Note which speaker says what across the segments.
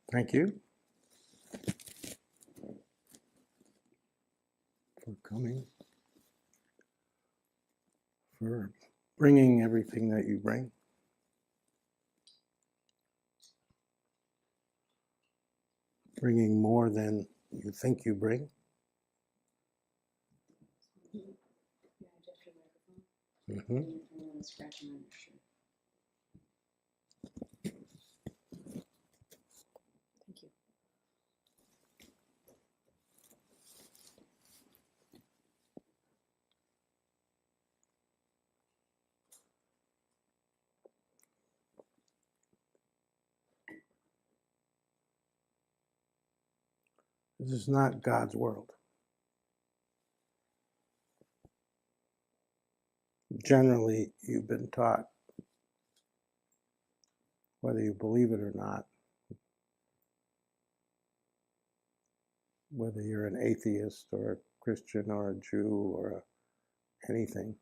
Speaker 1: Thank you for coming, for bringing everything that you bring. Bringing more than you think you bring. Mm-hmm.
Speaker 2: Thank you.
Speaker 1: This is not God's world. Generally, you've been taught, whether you believe it or not, whether you're an atheist or a Christian or a Jew or anything,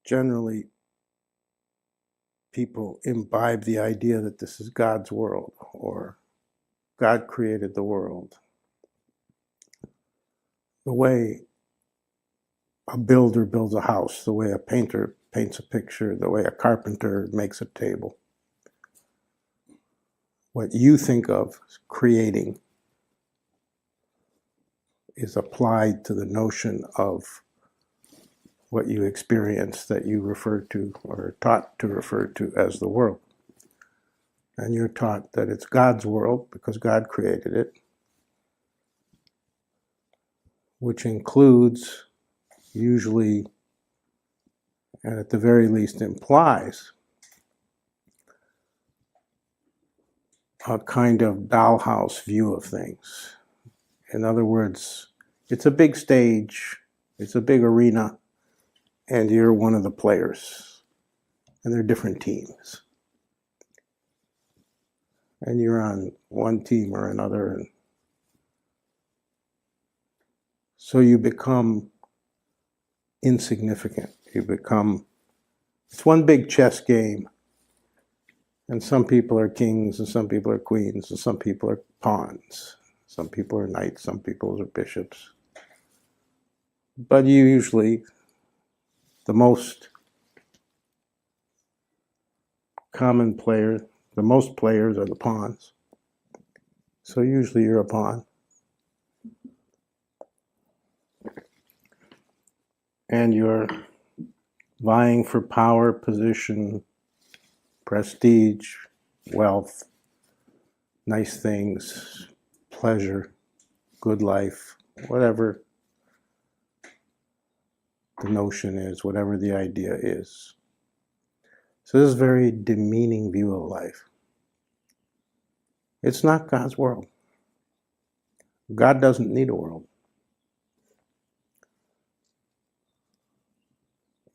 Speaker 1: generally people imbibe the idea that this is God's world or God created the world. The way a builder builds a house, the way a painter paints a picture, the way a carpenter makes a table. What you think of creating is applied to the notion of what you experience that you refer to or are taught to refer to as the world. And you're taught that it's God's world because God created it, which includes usually, and at the very least implies, a kind of dollhouse view of things. In other words, it's a big stage, it's a big arena, and you're one of the players. And they're different teams. And you're on one team or another. And so you become insignificant. It's one big chess game. And some people are kings, and some people are queens, and some people are pawns. Some people are knights, some people are bishops. But you usually, the most common player, the most players are the pawns. So usually you're a pawn. And you're vying for power, position, prestige, wealth, nice things, pleasure, good life, whatever the notion is, whatever the idea is. So this is a very demeaning view of life. It's not God's world. God doesn't need a world.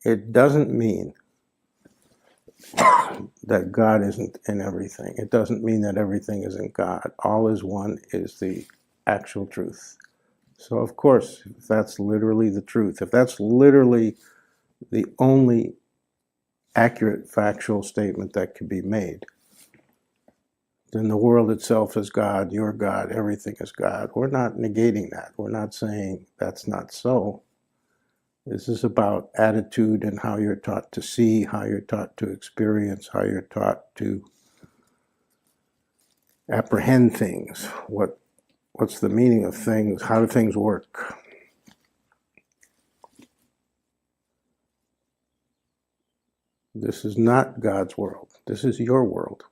Speaker 1: It doesn't mean that God isn't in everything. It doesn't mean that everything isn't God. All is one is the actual truth. So of course, if that's literally the truth, if that's literally the only accurate factual statement that can be made, then the world itself is God, you're God, everything is God. We're not negating that. We're not saying that's not so. This is about attitude and how you're taught to see, how you're taught to experience, how you're taught to apprehend things. What's the meaning of things? How do things work? This is not God's world. This is your world.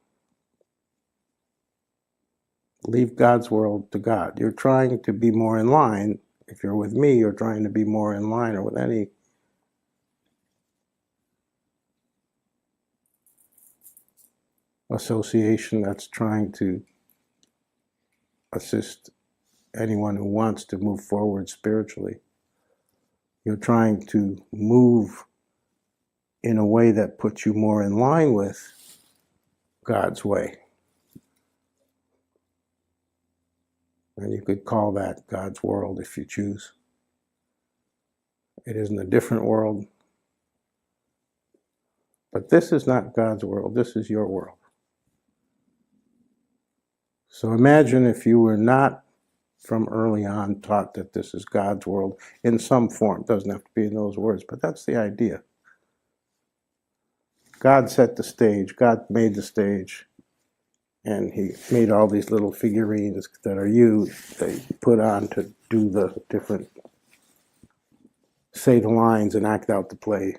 Speaker 1: Leave God's world to God. You're trying to be more in line. If you're with me, you're trying to be more in line, or with any association that's trying to assist anyone who wants to move forward spiritually. You're trying to move in a way that puts you more in line with God's way. And you could call that God's world if you choose. It isn't a different world. But this is not God's world. This is your world. So imagine if you were not from early on taught that this is God's world in some form. It doesn't have to be in those words, but that's the idea. God set the stage. God made the stage. And he made all these little figurines that are they put on to do the different, say the lines and act out the play.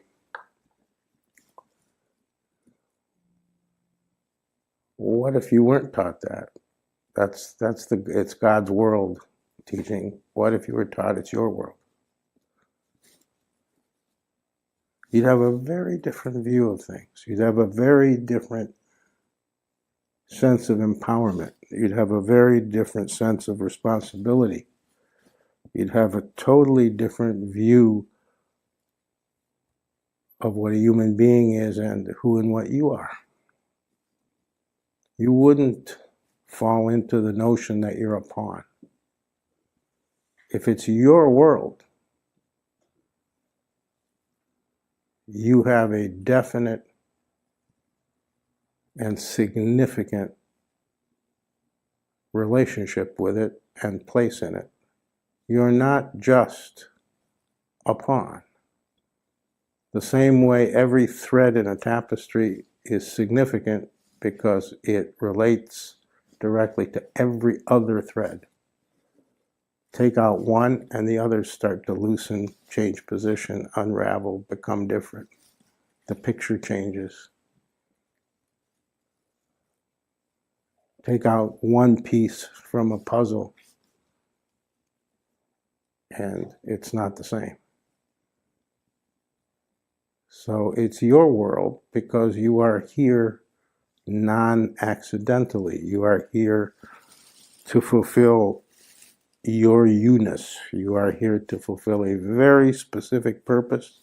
Speaker 1: What if you weren't taught that? It's God's world teaching. What if you were taught it's your world? You'd have a very different view of things. You'd have a very different sense of empowerment. You'd have a very different sense of responsibility. You'd have a totally different view of what a human being is and who and what you are. You wouldn't fall into the notion that you're a pawn. If it's your world, you have a definite and significant relationship with it and place in it. You're not just a pawn. The same way every thread in a tapestry is significant because it relates directly to every other thread. Take out one and the others start to loosen, change position, unravel, become different. The picture changes. Take out one piece from a puzzle and it's not the same. So it's your world because you are here non-accidentally. You are here to fulfill your you-ness. You are here to fulfill a very specific purpose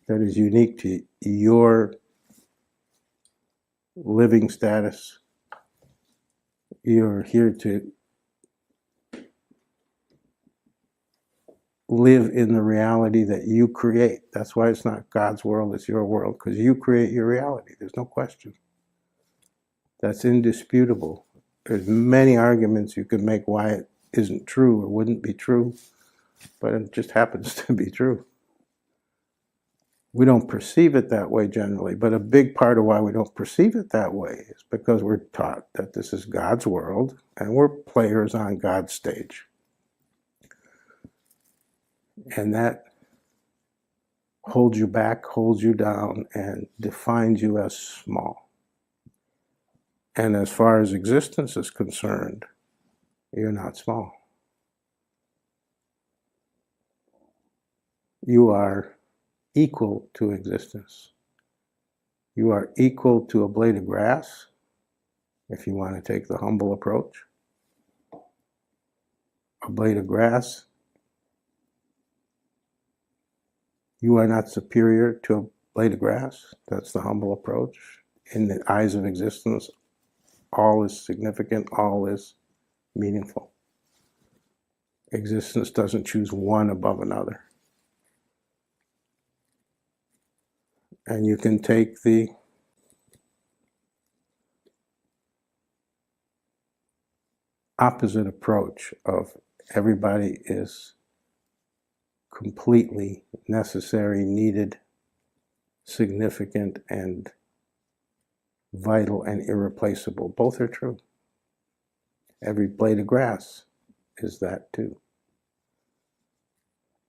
Speaker 1: that is unique to your living status. You're here to live in the reality that you create. That's why it's not God's world, it's your world, because you create your reality. There's no question. That's indisputable. There's many arguments you could make why it isn't true or wouldn't be true, but it just happens to be true. We don't perceive it that way generally, but a big part of why we don't perceive it that way is because we're taught that this is God's world and we're players on God's stage. And that holds you back, holds you down, and defines you as small. And as far as existence is concerned, you're not small. You are equal to existence. You are equal to a blade of grass, if you want to take the humble approach. A blade of grass. You are not superior to a blade of grass. That's the humble approach. In the eyes of existence, all is significant, all is meaningful. Existence doesn't choose one above another. And you can take the opposite approach of everybody is completely necessary, needed, significant, and vital and irreplaceable. Both are true. Every blade of grass is that too.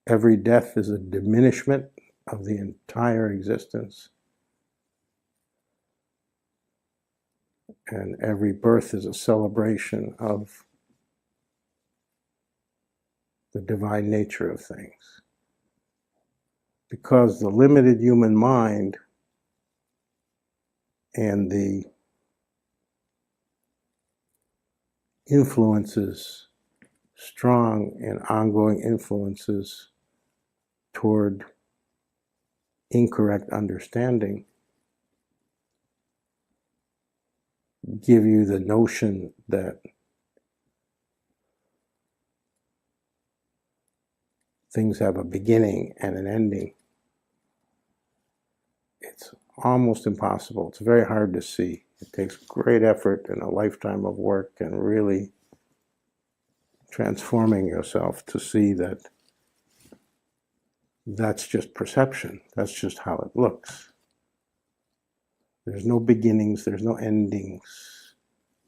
Speaker 1: Every death is a diminishment of the entire existence. And every birth is a celebration of the divine nature of things. Because the limited human mind and the influences, strong and ongoing influences toward incorrect understanding, give you the notion that things have a beginning and an ending. It's almost impossible. It's very hard to see. It takes great effort and a lifetime of work and really transforming yourself to see that that's just perception. That's just how it looks. There's no beginnings, there's no endings.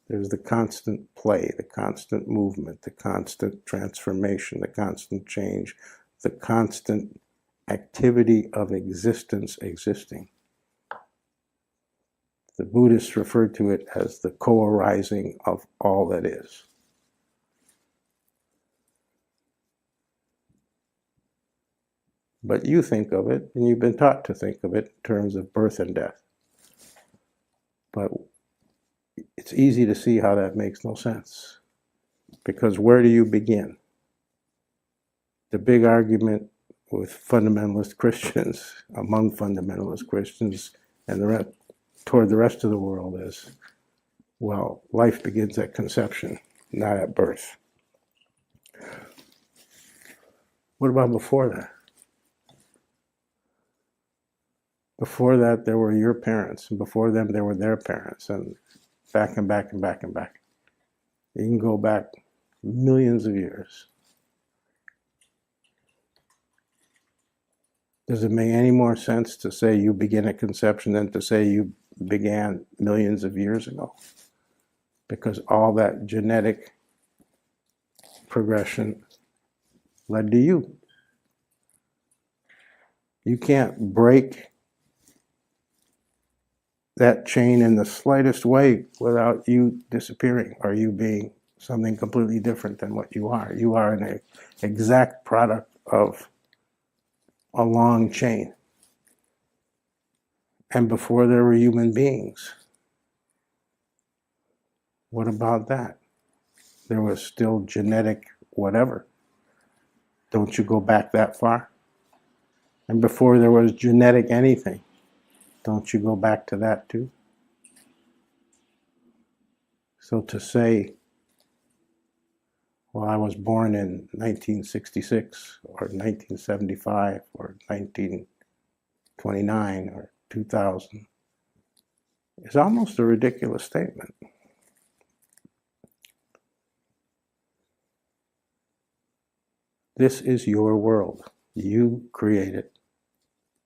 Speaker 1: There's the constant play, the constant movement, the constant transformation, the constant change, the constant activity of existence existing. The Buddhists refer to it as the co-arising of all that is. But you think of it, and you've been taught to think of it in terms of birth and death. But it's easy to see how that makes no sense. Because where do you begin? The big argument with fundamentalist Christians, among fundamentalist Christians, and toward the rest of the world is, well, life begins at conception, not at birth. What about before that? Before that, there were your parents, and before them, there were their parents, and back and back and back and back. You can go back millions of years. Does it make any more sense to say you begin at conception than to say you began millions of years ago? Because all that genetic progression led to you. You can't break that chain in the slightest way without you disappearing or you being something completely different than what you are. You are an exact product of a long chain. And before there were human beings, what about that? There was still genetic whatever. Don't you go back that far? And before there was genetic anything, don't you go back to that too? So to say, well, I was born in 1966 or 1975 or 1929 or 2000 is almost a ridiculous statement. This is your world. You create it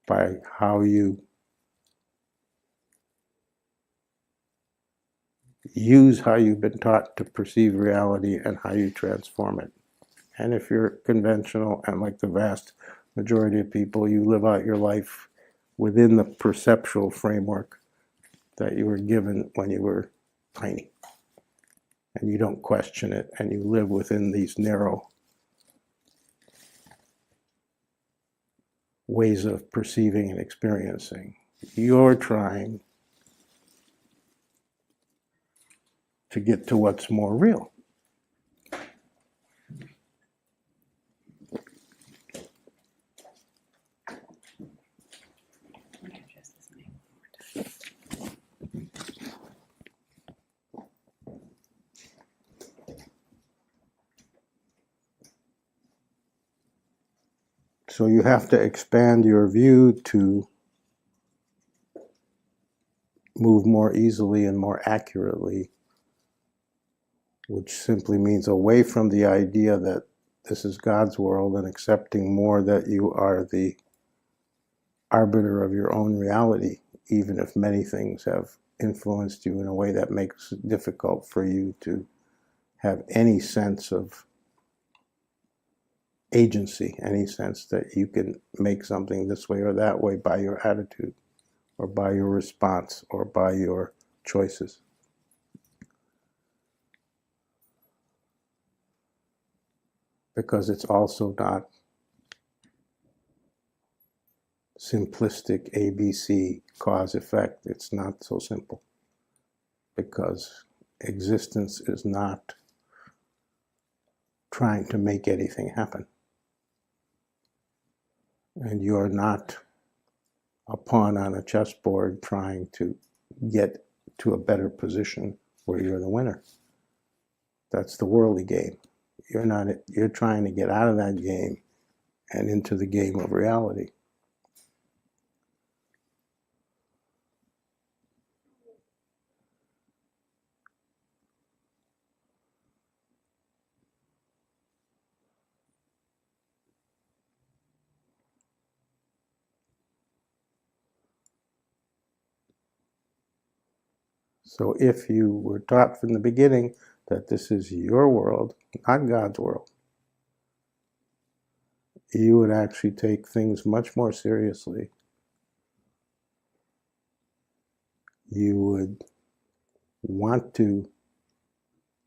Speaker 1: by how you use how you've been taught to perceive reality and how you transform it. And if you're conventional and like the vast majority of people, you live out your life within the perceptual framework that you were given when you were tiny. And you don't question it, and you live within these narrow ways of perceiving and experiencing. You're trying to get to what's more real. So you have to expand your view to move more easily and more accurately, which simply means away from the idea that this is God's world and accepting more that you are the arbiter of your own reality, even if many things have influenced you in a way that makes it difficult for you to have any sense of agency, any sense that you can make something this way or that way by your attitude or by your response or by your choices. Because it's also not simplistic ABC, cause effect. It's not so simple. Because existence is not trying to make anything happen. And you're not a pawn on a chessboard trying to get to a better position where you're the winner. That's the worldly game. You're trying to get out of that game and into the game of reality. So if you were taught from the beginning that this is your world, not God's world, you would actually take things much more seriously. You would want to,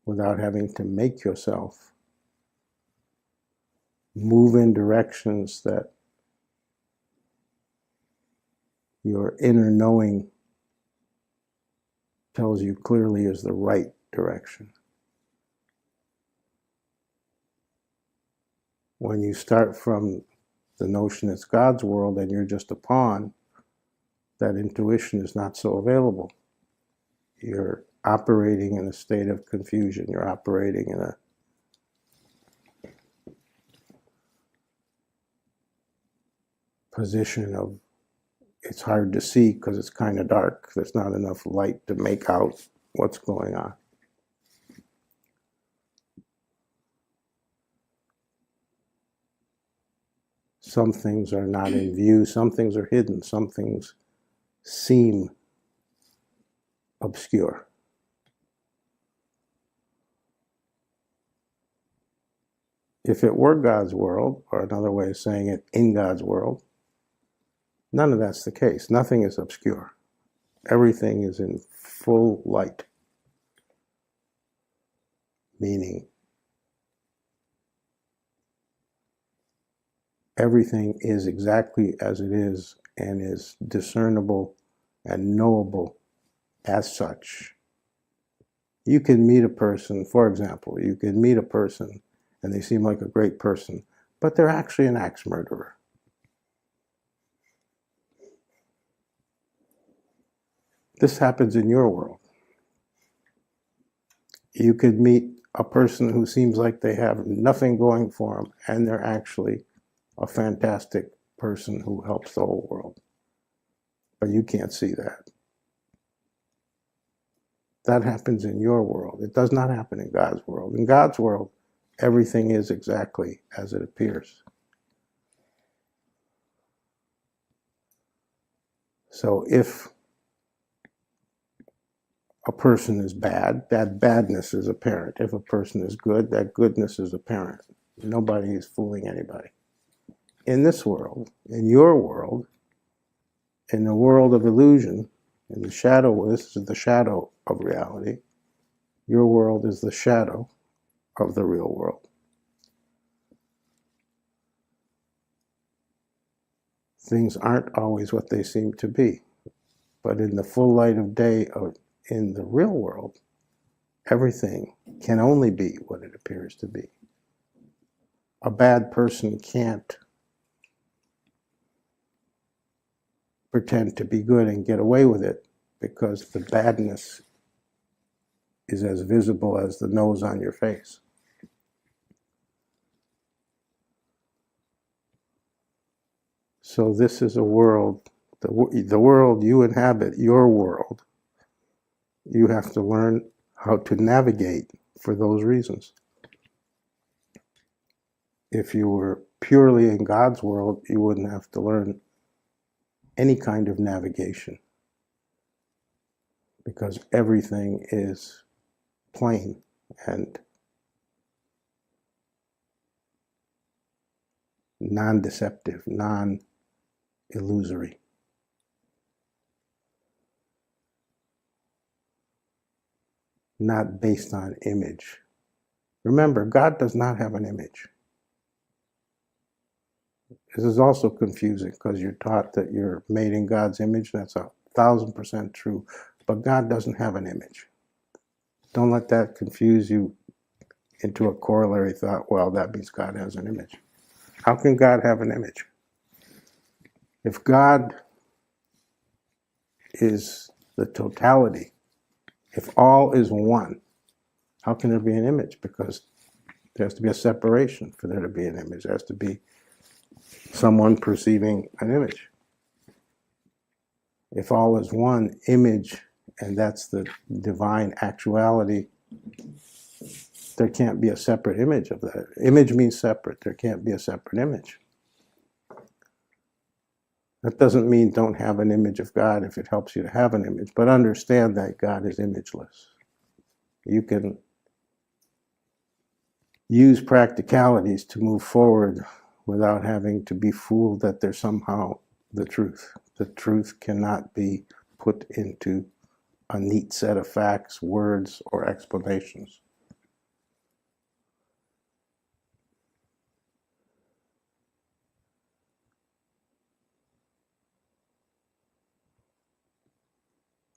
Speaker 1: without having to make yourself, move in directions that your inner knowing tells you clearly is the right direction. When you start from the notion it's God's world and you're just a pawn, that intuition is not so available. You're operating in a state of confusion. You're operating in a position of it's hard to see because it's kind of dark. There's not enough light to make out what's going on. Some things are not in view, some things are hidden, some things seem obscure. If it were God's world, or another way of saying it, in God's world, none of that's the case. Nothing is obscure. Everything is in full light. Meaning, everything is exactly as it is and is discernible and knowable as such. You can meet a person, for example, you can meet a person and they seem like a great person, but they're actually an axe murderer. This happens in your world. You could meet a person who seems like they have nothing going for them, and they're actually a fantastic person who helps the whole world. But you can't see that. That happens in your world. It does not happen in God's world. In God's world, everything is exactly as it appears. So if a person is bad, that badness is apparent. If a person is good, that goodness is apparent. Nobody is fooling anybody. In this world, in your world, in the world of illusion, in the shadow, this is the shadow of reality. Your world is the shadow of the real world. Things aren't always what they seem to be. But in the full light of day, in the real world, everything can only be what it appears to be. A bad person can't pretend to be good and get away with it because the badness is as visible as the nose on your face. So this is a world, the world you inhabit, your world, you have to learn how to navigate for those reasons. If you were purely in God's world, you wouldn't have to learn any kind of navigation because everything is plain and non-deceptive, non-illusory. Not based on image. Remember, God does not have an image. This is also confusing because you're taught that you're made in God's image. That's 1,000% true. But God doesn't have an image. Don't let that confuse you into a corollary thought, well, that means God has an image. How can God have an image? If God is the totality, if all is one, how can there be an image? Because there has to be a separation for there to be an image. There has to be someone perceiving an image. If all is one, image, and that's the divine actuality, there can't be a separate image of that. Image means separate. There can't be a separate image. That doesn't mean don't have an image of God if it helps you to have an image, but understand that God is imageless. You can use practicalities to move forward without having to be fooled that they're somehow the truth. The truth cannot be put into a neat set of facts, words, or explanations.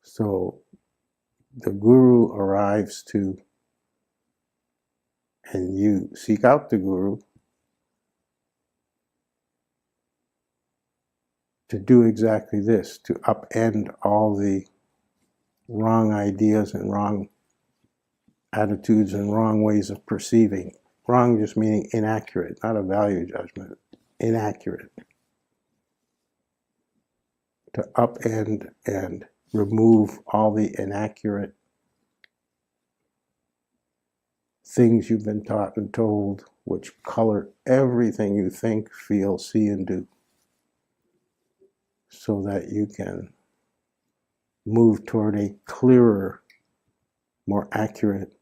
Speaker 1: So the guru arrives to, and you seek out the guru to do exactly this, to upend all the wrong ideas and wrong attitudes and wrong ways of perceiving. Wrong just meaning inaccurate, not a value judgment, inaccurate. To upend and remove all the inaccurate things you've been taught and told, which color everything you think, feel, see, and do, so that you can move toward a clearer, more accurate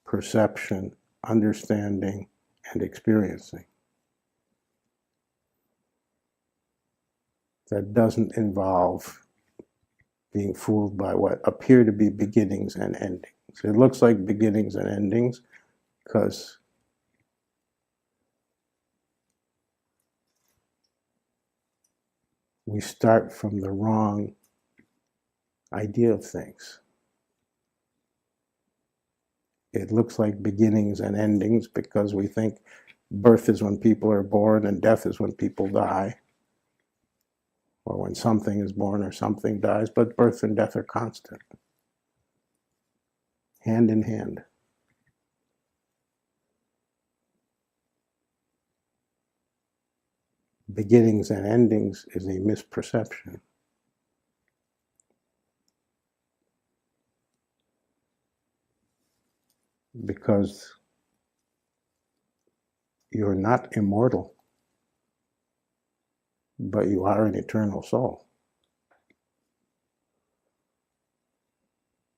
Speaker 1: perception, understanding, and experiencing. That doesn't involve being fooled by what appear to be beginnings and endings. It looks like beginnings and endings because we start from the wrong idea of things. It looks like beginnings and endings because we think birth is when people are born and death is when people die, or when something is born or something dies, but birth and death are constant, hand in hand. Beginnings and endings is a misperception. Because you're not immortal, but you are an eternal soul.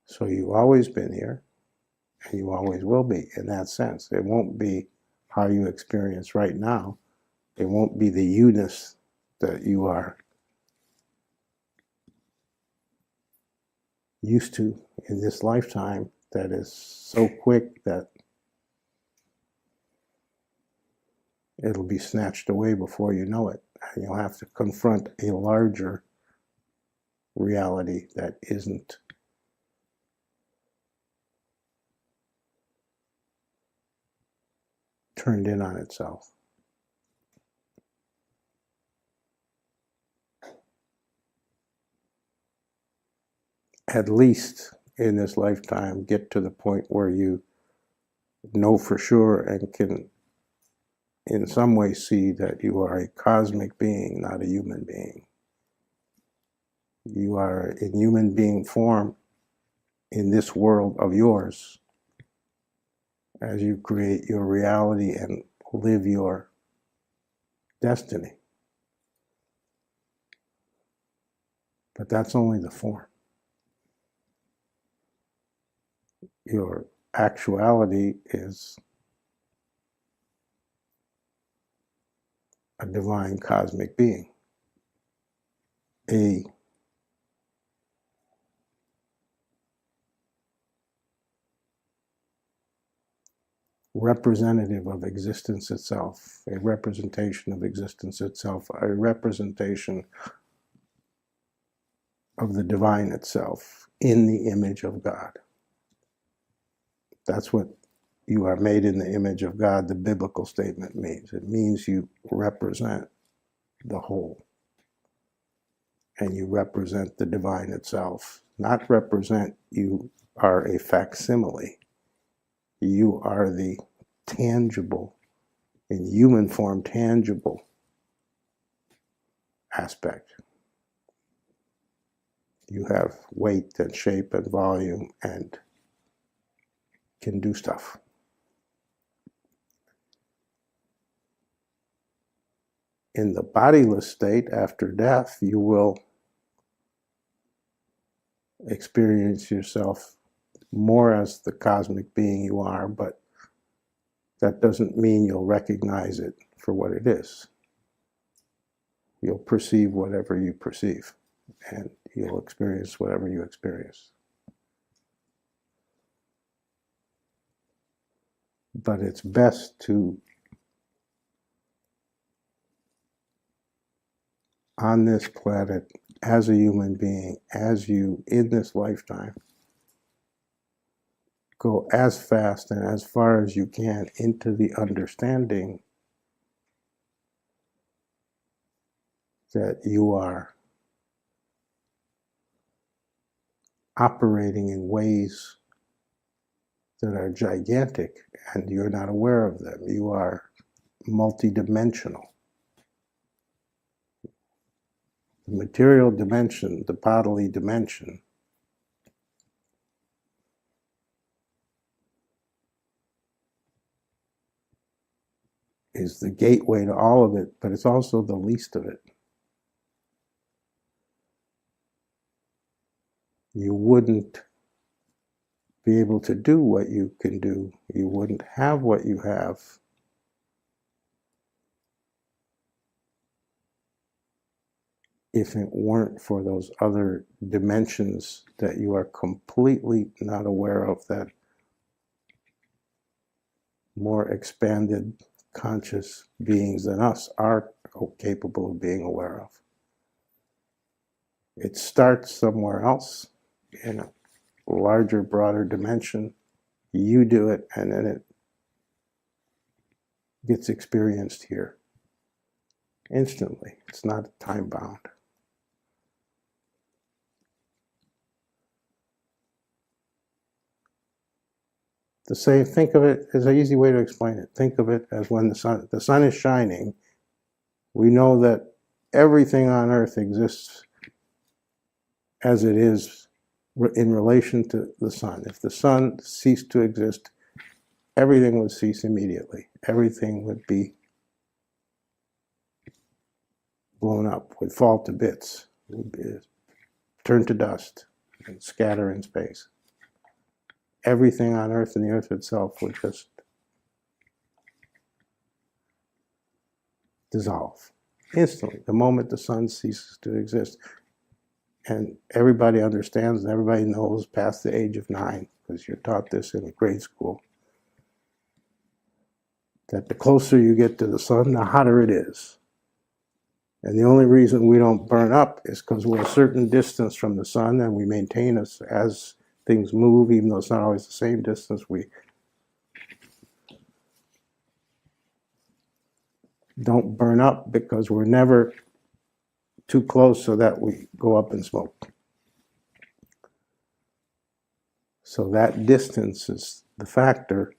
Speaker 1: So you've always been here, and you always will be in that sense. It won't be how you experience right now. It won't be the you-ness that you are used to in this lifetime that is so quick that it'll be snatched away before you know it. And you'll have to confront a larger reality that isn't turned in on itself. At least in this lifetime, get to the point where you know for sure and can in some way see that you are a cosmic being, not a human being. You are in human being form in this world of yours as you create your reality and live your destiny. But that's only the form. Your actuality is a divine cosmic being, a representative of existence itself, a representation of existence itself, a representation of the divine itself in the image of God. That's what you are made in the image of God, the biblical statement means. It means you represent the whole. And you represent the divine itself. Not represent, you are a facsimile. You are the tangible, in human form, tangible aspect. You have weight and shape and volume and can do stuff. in the bodiless state after death, you will experience yourself more as the cosmic being you are, but that doesn't mean you'll recognize it for what it is. You'll perceive whatever you perceive, and you'll experience whatever you experience. But it's best to, on this planet, as a human being, as you in this lifetime, go as fast and as far as you can into the understanding that you are operating in ways that are gigantic and you're not aware of them. You are multidimensional. The material dimension, the bodily dimension, is the gateway to all of it, but it's also the least of it. You wouldn't be able to do what you can do. You wouldn't have what you have if it weren't for those other dimensions that you are completely not aware of, that more expanded conscious beings than us are capable of being aware of. It starts somewhere else in a larger, broader dimension. You do it, and then it gets experienced here instantly. It's not time bound. Think of it as an easy way to explain it. Think of it as when the sun is shining. We know that everything on earth exists as it is in relation to the sun. If the sun ceased to exist, everything would cease immediately. Everything would be blown up, would fall to bits, would be turned to dust and scatter in space. Everything on earth and the earth itself would just dissolve instantly, the moment the sun ceases to exist. And everybody understands and everybody knows past the age of 9, because you're taught this in grade school, that the closer you get to the sun, the hotter it is. And the only reason we don't burn up is because we're a certain distance from the sun, and we maintain us as things move, even though it's not always the same distance. We don't burn up because we're never too close so that we go up in smoke. So that distance is the factor.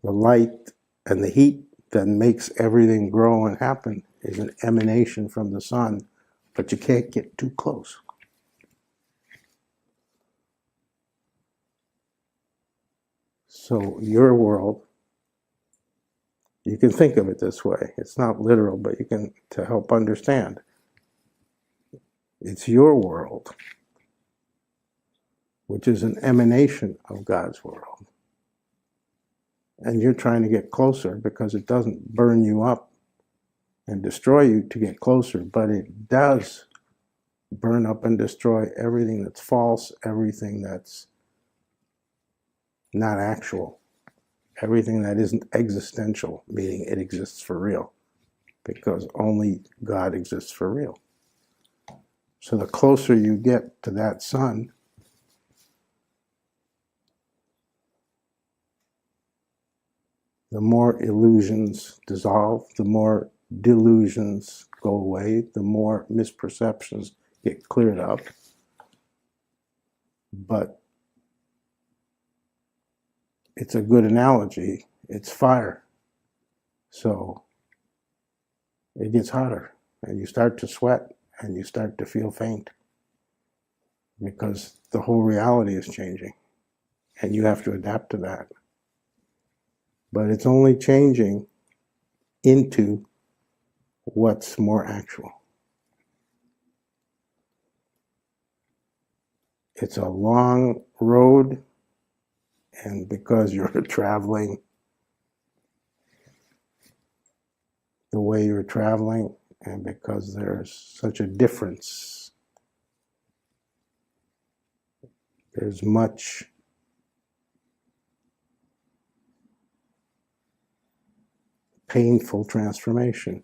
Speaker 1: The light and the heat that makes everything grow and happen is an emanation from the sun, but you can't get too close. So your world, you can think of it this way. It's not literal, but you can, to help understand. It's your world, which is an emanation of God's world. And you're trying to get closer because it doesn't burn you up and destroy you to get closer, but it does burn up and destroy everything that's false, everything that's not actual, everything that isn't existential, meaning it exists for real, because only God exists for real. So the closer you get to that sun, the more illusions dissolve, the more delusions go away, the more misperceptions get cleared up. But it's a good analogy. It's fire. So it gets hotter, and you start to sweat, and you start to feel faint, because the whole reality is changing, and you have to adapt to that. But it's only changing into what's more actual. It's a long road, and because you're traveling the way you're traveling, and because there's such a difference, there's much painful transformation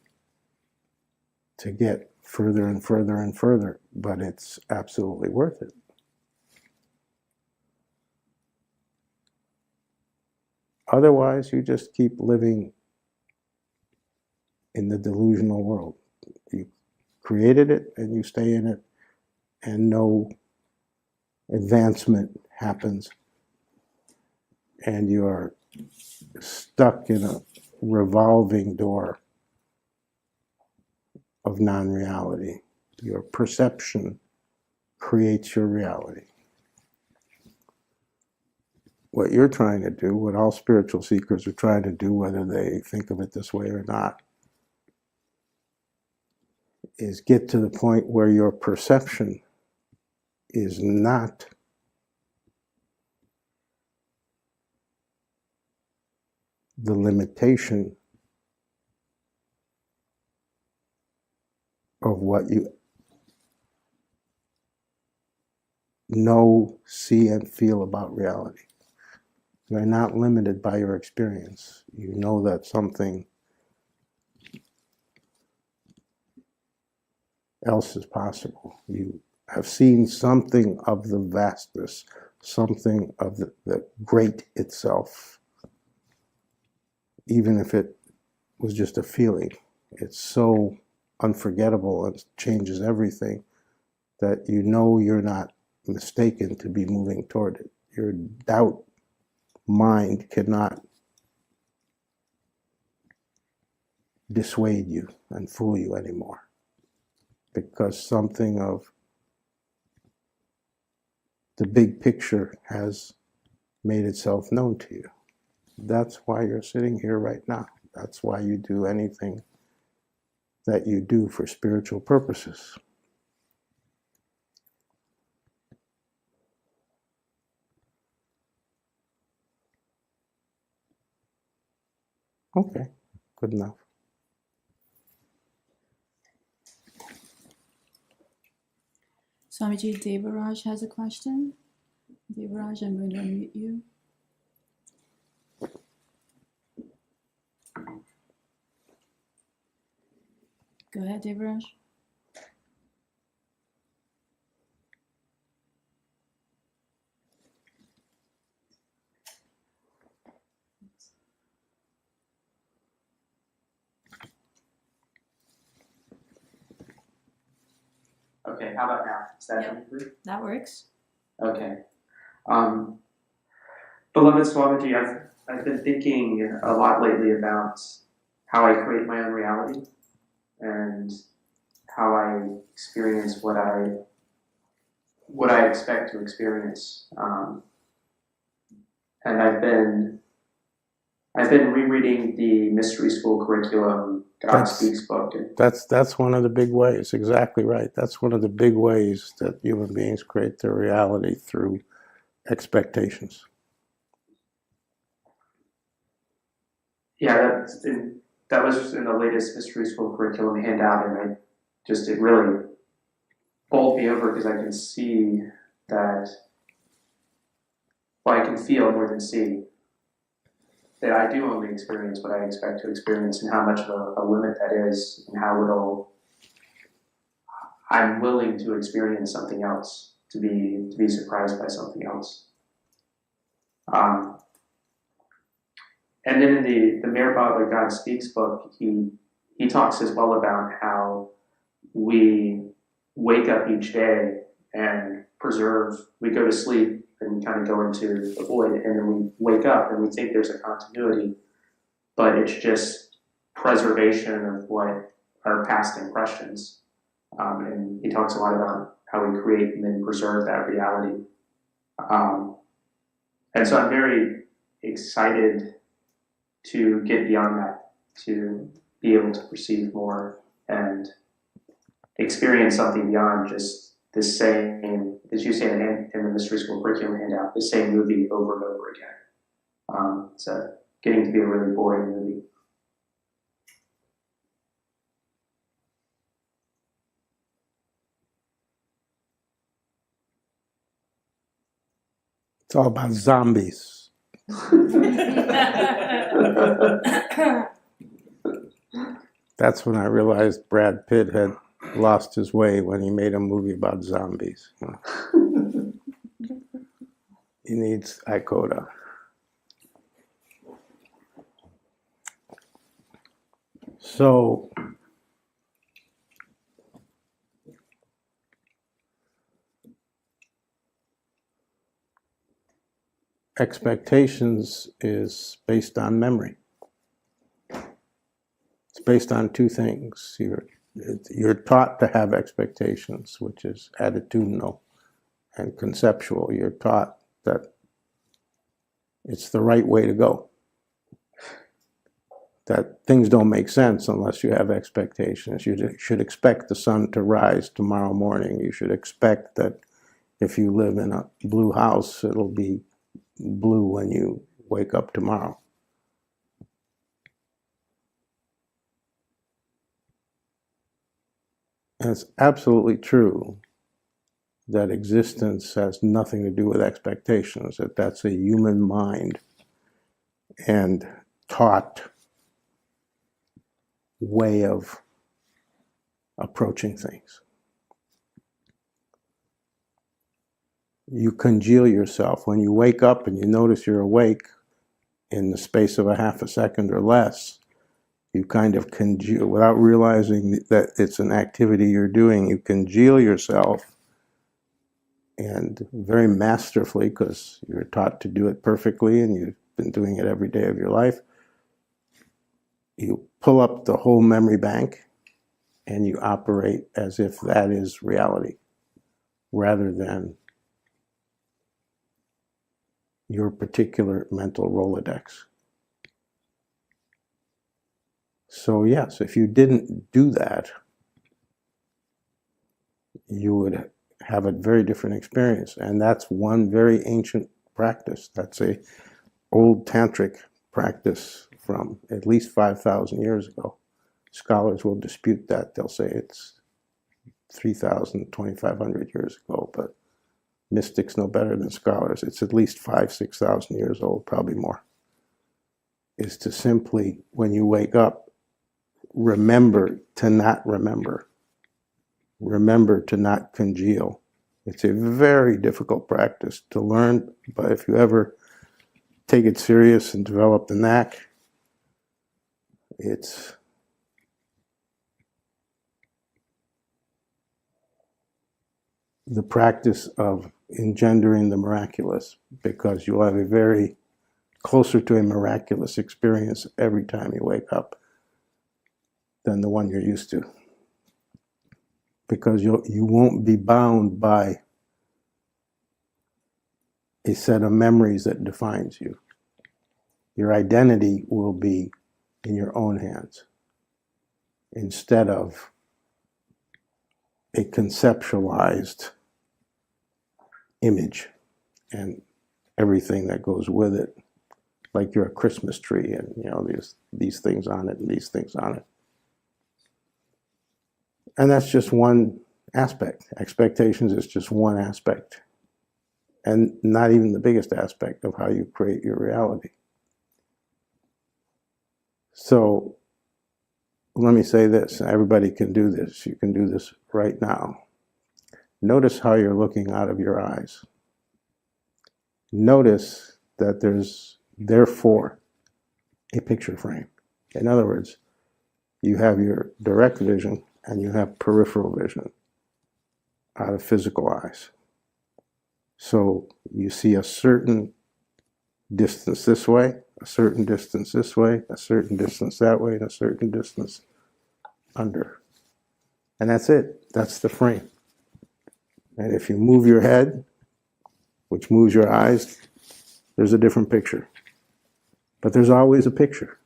Speaker 1: to get further and further and further, but it's absolutely worth it. Otherwise, you just keep living in the delusional world. You created it and you stay in it, and no advancement happens, and you're stuck in a revolving door of non-reality. Your perception creates your reality. What you're trying to do, what all spiritual seekers are trying to do, whether they think of it this way or not, is get to the point where your perception is not the limitation of what you know, see, and feel about reality. You're not limited by your experience. You know that something else is possible. You have seen something of the vastness, something of the great itself, even if it was just a feeling. It's so unforgettable and changes everything that you know you're not mistaken to be moving toward it. Your doubt mind cannot dissuade you and fool you anymore, because something of the big picture has made itself known to you. That's why you're sitting here right now. That's why you do anything that you do for spiritual purposes. Okay, good enough.
Speaker 2: Swamiji, Devaraj has a question. Devaraj, I'm going to unmute you. Go ahead, Devaraj.
Speaker 3: Okay, how about now? Is that
Speaker 2: Yep.
Speaker 3: clear?
Speaker 2: That works.
Speaker 3: Okay. Beloved Swamiji, I've been thinking a lot lately about how I create my own reality and how I experience what I expect to experience. And I've been rereading the Mystery School curriculum, God Speaks book.
Speaker 1: That's one of the big ways. Exactly right. That's one of the big ways that human beings create their reality, through expectations.
Speaker 3: Yeah, that was in the latest Mystery School curriculum handout, and it really bowled me over, because I can see that, well, I can feel more than see, that I do only experience what I expect to experience, and how much of a limit that is, and how little I'm willing to experience something else, to be surprised by something else. And then in the Mayor Baba God Speaks book, he talks as well about how we wake up each day and we go to sleep and kind of go into the void, and then we wake up and we think there's a continuity, but it's just preservation of what our past impressions. And he talks a lot about how we create and then preserve that reality. And so I'm very excited to get beyond that, to be able to perceive more and experience something beyond just the same, as you say in the mystery school curriculum handout, the same movie over and over again. So getting to be a really boring movie.
Speaker 1: It's all about zombies. That's when I realized Brad Pitt had lost his way, when he made a movie about zombies. He needs Icoda. So expectations is based on memory. It's based on two things. You're taught to have expectations, which is attitudinal and conceptual. You're taught that it's the right way to go, that things don't make sense unless you have expectations. You should expect the sun to rise tomorrow morning. You should expect that if you live in a blue house, it'll be blue when you wake up tomorrow. And it's absolutely true that existence has nothing to do with expectations, that that's a human mind and taught way of approaching things. You congeal yourself. When you wake up and you notice you're awake in the space of a half a second or less, you kind of congeal, without realizing that it's an activity you're doing, you congeal yourself, and very masterfully, because you're taught to do it perfectly and you've been doing it every day of your life, you pull up the whole memory bank and you operate as if that is reality, rather than your particular mental Rolodex. So yes, if you didn't do that, you would have a very different experience. And that's one very ancient practice. That's a old tantric practice from at least 5,000 years ago. Scholars will dispute that. They'll say it's 3,000, 2,500 years ago, but mystics know better than scholars. It's at least 5,000, 6,000 years old, probably more. Is to simply, when you wake up, remember to not remember. Remember to not congeal. It's a very difficult practice to learn, but if you ever take it serious and develop the knack, it's the practice of engendering the miraculous, because you'll have a very closer to a miraculous experience every time you wake up than the one you're used to. Because you won't be bound by a set of memories that defines you. Your identity will be in your own hands instead of a conceptualized image and everything that goes with it, like you're a Christmas tree and there's these things on it and these things on it. And that's just one aspect. Expectations is just one aspect, and not even the biggest aspect of how you create your reality. So let me say this, everybody can do this. You can do this right now. Notice how you're looking out of your eyes. Notice that there's therefore a picture frame. In other words, you have your direct vision and you have peripheral vision out of physical eyes. So you see a certain distance this way, a certain distance this way, a certain distance that way, and a certain distance under. And that's it. That's the frame. And if you move your head, which moves your eyes, there's a different picture. But there's always a picture.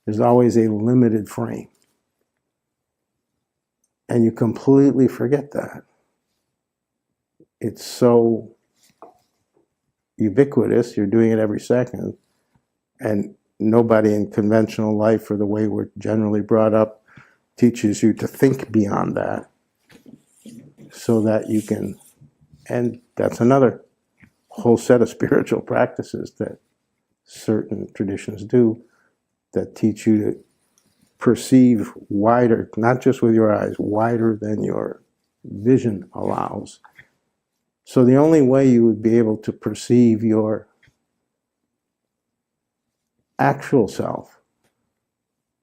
Speaker 1: There's always a limited frame. And you completely forget that. It's so ubiquitous, you're doing it every second, and nobody in conventional life or the way we're generally brought up teaches you to think beyond that so that you can, and that's another whole set of spiritual practices that certain traditions do that teach you to perceive wider, not just with your eyes, wider than your vision allows. So the only way you would be able to perceive your actual self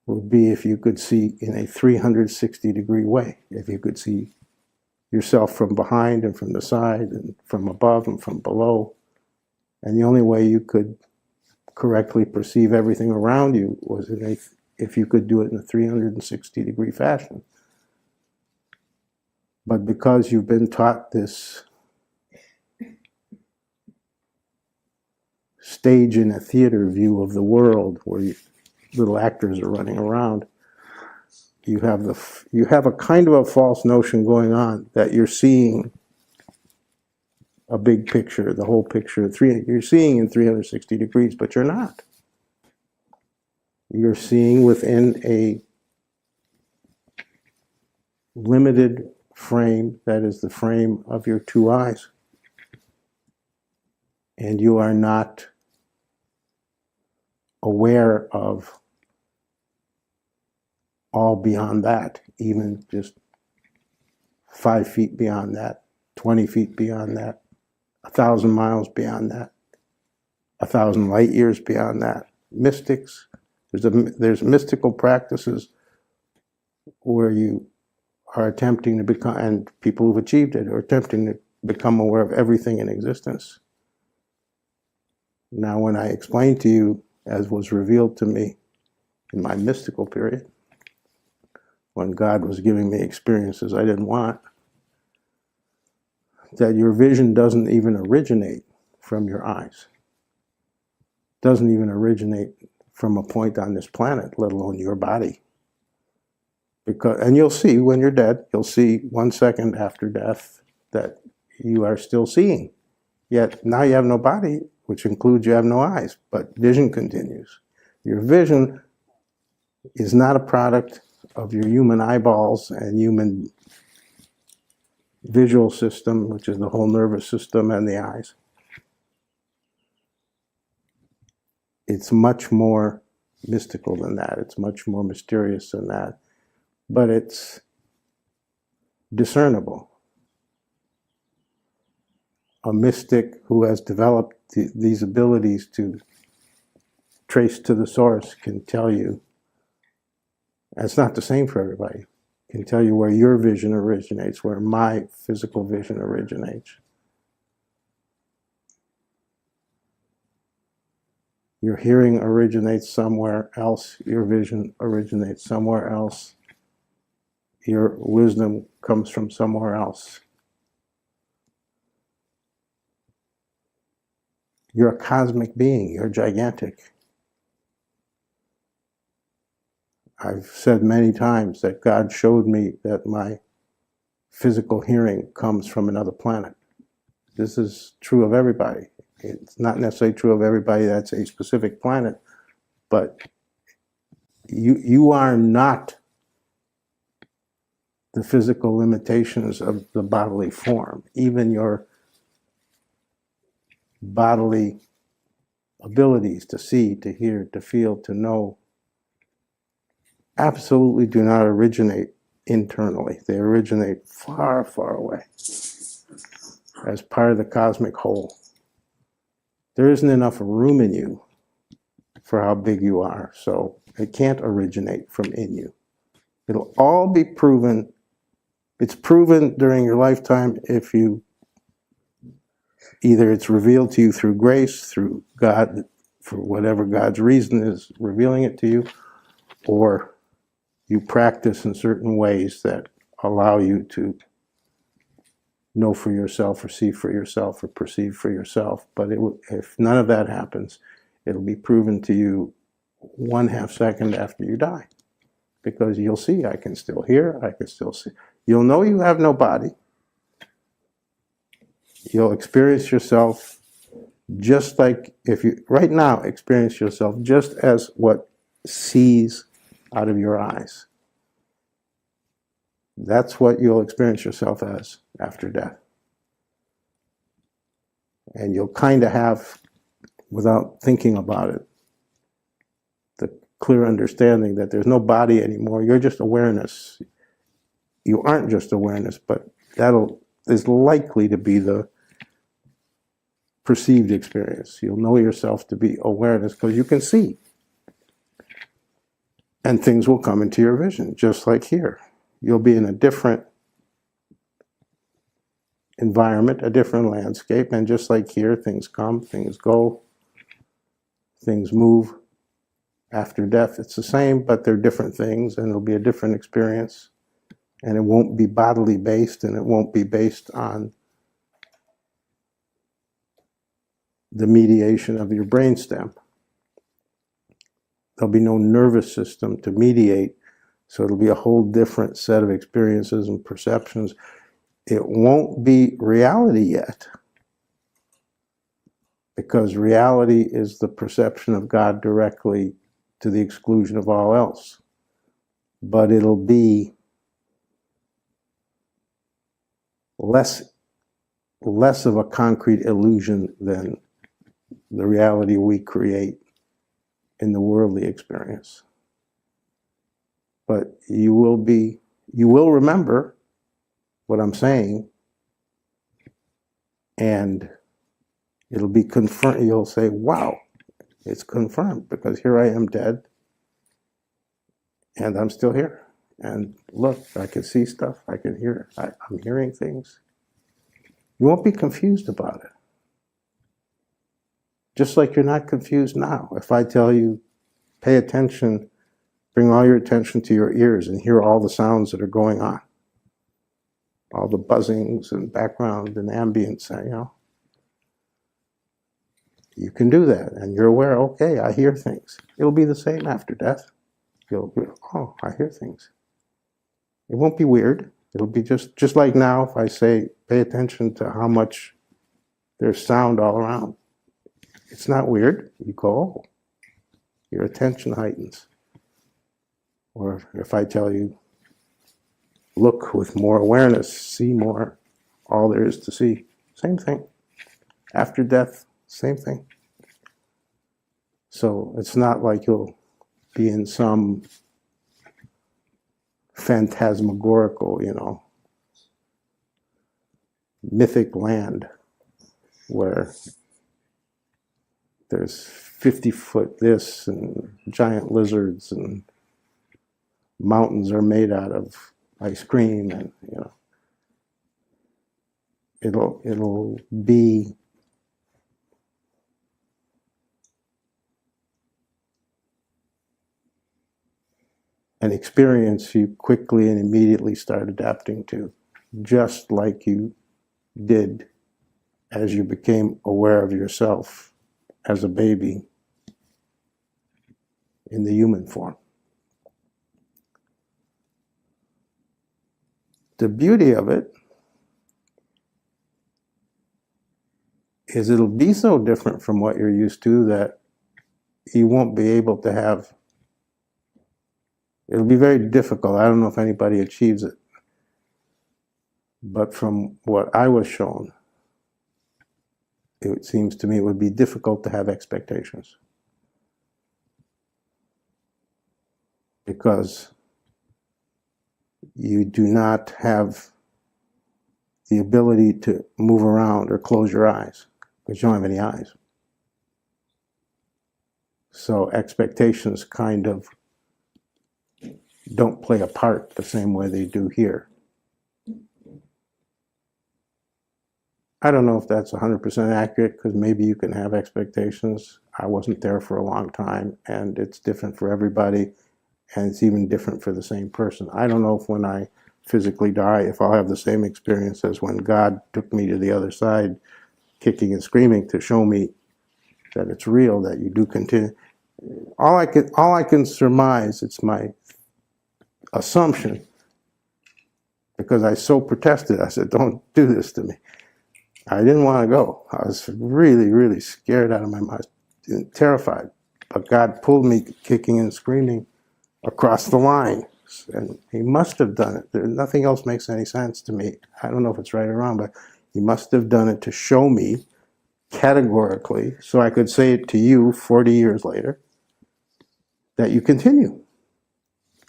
Speaker 1: would be if you could see in a 360-degree way, if you could see yourself from behind and from the side and from above and from below. And the only way you could correctly perceive everything around you was if you could do it in a 360-degree fashion. But because you've been taught this stage in a theater view of the world where little actors are running around, you have a kind of a false notion going on that you're seeing a big picture, the whole picture. You're seeing in 360 degrees, but you're not. You're seeing within a limited frame that is the frame of your two eyes. And you are not aware of all beyond that, even just 5 feet beyond that, 20 feet beyond that, 1,000 miles beyond that, 1,000 light years beyond that. Mystics, there's mystical practices where you are attempting to become, and people who've achieved it are attempting to become aware of everything in existence. Now, when I explained to you, as was revealed to me in my mystical period, when God was giving me experiences I didn't want, that your vision doesn't even originate from your eyes. Doesn't even originate from a point on this planet, let alone your body. And you'll see when you're dead, you'll see 1 second after death that you are still seeing. Yet now you have no body, which includes you have no eyes, but vision continues. Your vision is not a product of your human eyeballs and human visual system, which is the whole nervous system and the eyes. It's much more mystical than that. It's much more mysterious than that. But it's discernible. A mystic who has developed these abilities to trace to the source can tell you, and it's not the same for everybody, can tell you where your vision originates, where my physical vision originates. Your hearing originates somewhere else, your vision originates somewhere else, your wisdom comes from somewhere else. You're a cosmic being, you're gigantic. I've said many times that God showed me that my physical hearing comes from another planet. This is true of everybody. It's not necessarily true of everybody that's a specific planet, but you are not the physical limitations of the bodily form. Even your bodily abilities to see, to hear, to feel, to know absolutely do not originate internally. They originate far, far away as part of the cosmic whole. There isn't enough room in you for how big you are, so it can't originate from in you. It'll all be proven. It's proven during your lifetime if you, either it's revealed to you through grace, through God, for whatever God's reason is revealing it to you, or you practice in certain ways that allow you to know for yourself or see for yourself or perceive for yourself. But if none of that happens, it'll be proven to you 1/2 second after you die. Because you'll see, I can still hear, I can still see. You'll know you have no body. You'll experience yourself just like if you, right now, experience yourself just as what sees out of your eyes. That's what you'll experience yourself as after death. And you'll kind of have, without thinking about it, the clear understanding that there's no body anymore. You're just awareness. You aren't just awareness, but is likely to be the perceived experience. You'll know yourself to be awareness because you can see. And things will come into your vision, just like here. You'll be in a different environment, a different landscape, and just like here, things come, things go, things move. After death, it's the same, but they're different things, and it'll be a different experience. And it won't be bodily based, and it won't be based on the mediation of your brainstem. There'll be no nervous system to mediate, so it'll be a whole different set of experiences and perceptions. It won't be reality yet, because reality is the perception of God directly to the exclusion of all else. But it'll be less of a concrete illusion than the reality we create in the worldly experience. But you will remember what I'm saying, and it'll be confirmed. You'll say, wow, it's confirmed, because here I am dead, and I'm still here. And look, I can see stuff, I can hear, I'm hearing things. You won't be confused about it. Just like you're not confused now. If I tell you, pay attention, bring all your attention to your ears and hear all the sounds that are going on, all the buzzings and background and ambience, you can do that, and you're aware, okay, I hear things. It'll be the same after death. You'll be, oh, I hear things. It won't be weird. It'll be just like now, if I say, pay attention to how much there's sound all around. It's not weird. You go, oh, your attention heightens. Or if I tell you, look with more awareness, see more, all there is to see. Same thing. After death, same thing. So it's not like you'll be in some phantasmagorical, mythic land where there's 50-foot this and giant lizards and mountains are made out of ice cream, and it'll be an experience you quickly and immediately start adapting to, just like you did as you became aware of yourself as a baby in the human form. The beauty of it is it'll be so different from what you're used to that you won't be able to have. It'll be very difficult. I don't know if anybody achieves it. But from what I was shown, it seems to me it would be difficult to have expectations. Because you do not have the ability to move around or close your eyes, because you don't have any eyes. So expectations kind of don't play a part the same way they do here. I don't know if that's 100% accurate, because maybe you can have expectations. I wasn't there for a long time, and it's different for everybody, and it's even different for the same person. I don't know if when I physically die, if I'll have the same experience as when God took me to the other side, kicking and screaming to show me that it's real, that you do continue. All I can surmise, it's my assumption, because I so protested. I said, don't do this to me. I didn't want to go. I was really, really scared out of my mind, terrified. But God pulled me kicking and screaming across the line. And he must have done it. Nothing else makes any sense to me. I don't know if it's right or wrong, but he must have done it to show me categorically, so I could say it to you 40 years later, that you continue.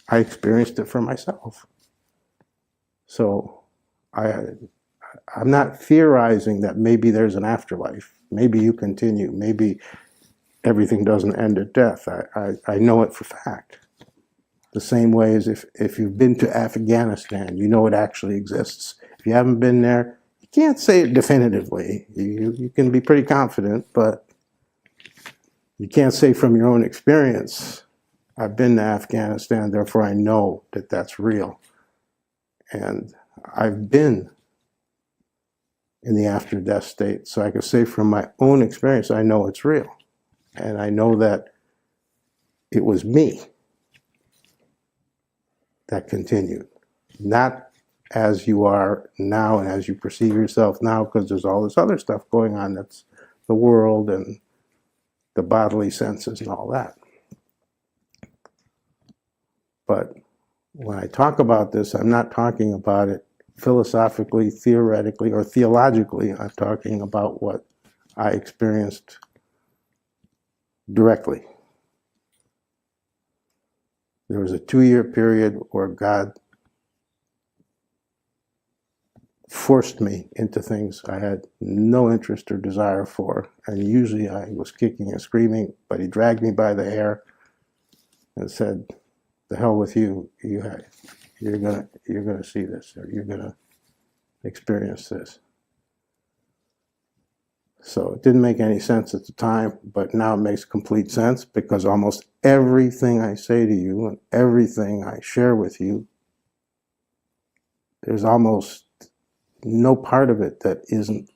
Speaker 1: I experienced it for myself. So I'm not theorizing that maybe there's an afterlife. Maybe you continue. Maybe everything doesn't end at death. I know it for fact. The same way as if you've been to Afghanistan, you know it actually exists. If you haven't been there, you can't say it definitively. You can be pretty confident, but you can't say from your own experience, I've been to Afghanistan, therefore I know that that's real. And I've been in the after-death state, so I can say from my own experience, I know it's real. And I know that it was me that continued, not as you are now and as you perceive yourself now, because there's all this other stuff going on that's the world and the bodily senses and all that. But when I talk about this, I'm not talking about it philosophically, theoretically, or theologically. I'm talking about what I experienced directly. There was a 2-year period where God forced me into things I had no interest or desire for. And usually I was kicking and screaming, but he dragged me by the hair and said, the hell with you. You're gonna see this, or you're gonna experience this. So it didn't make any sense at the time, but now it makes complete sense, because almost everything I say to you and everything I share with you, there's almost no part of it that isn't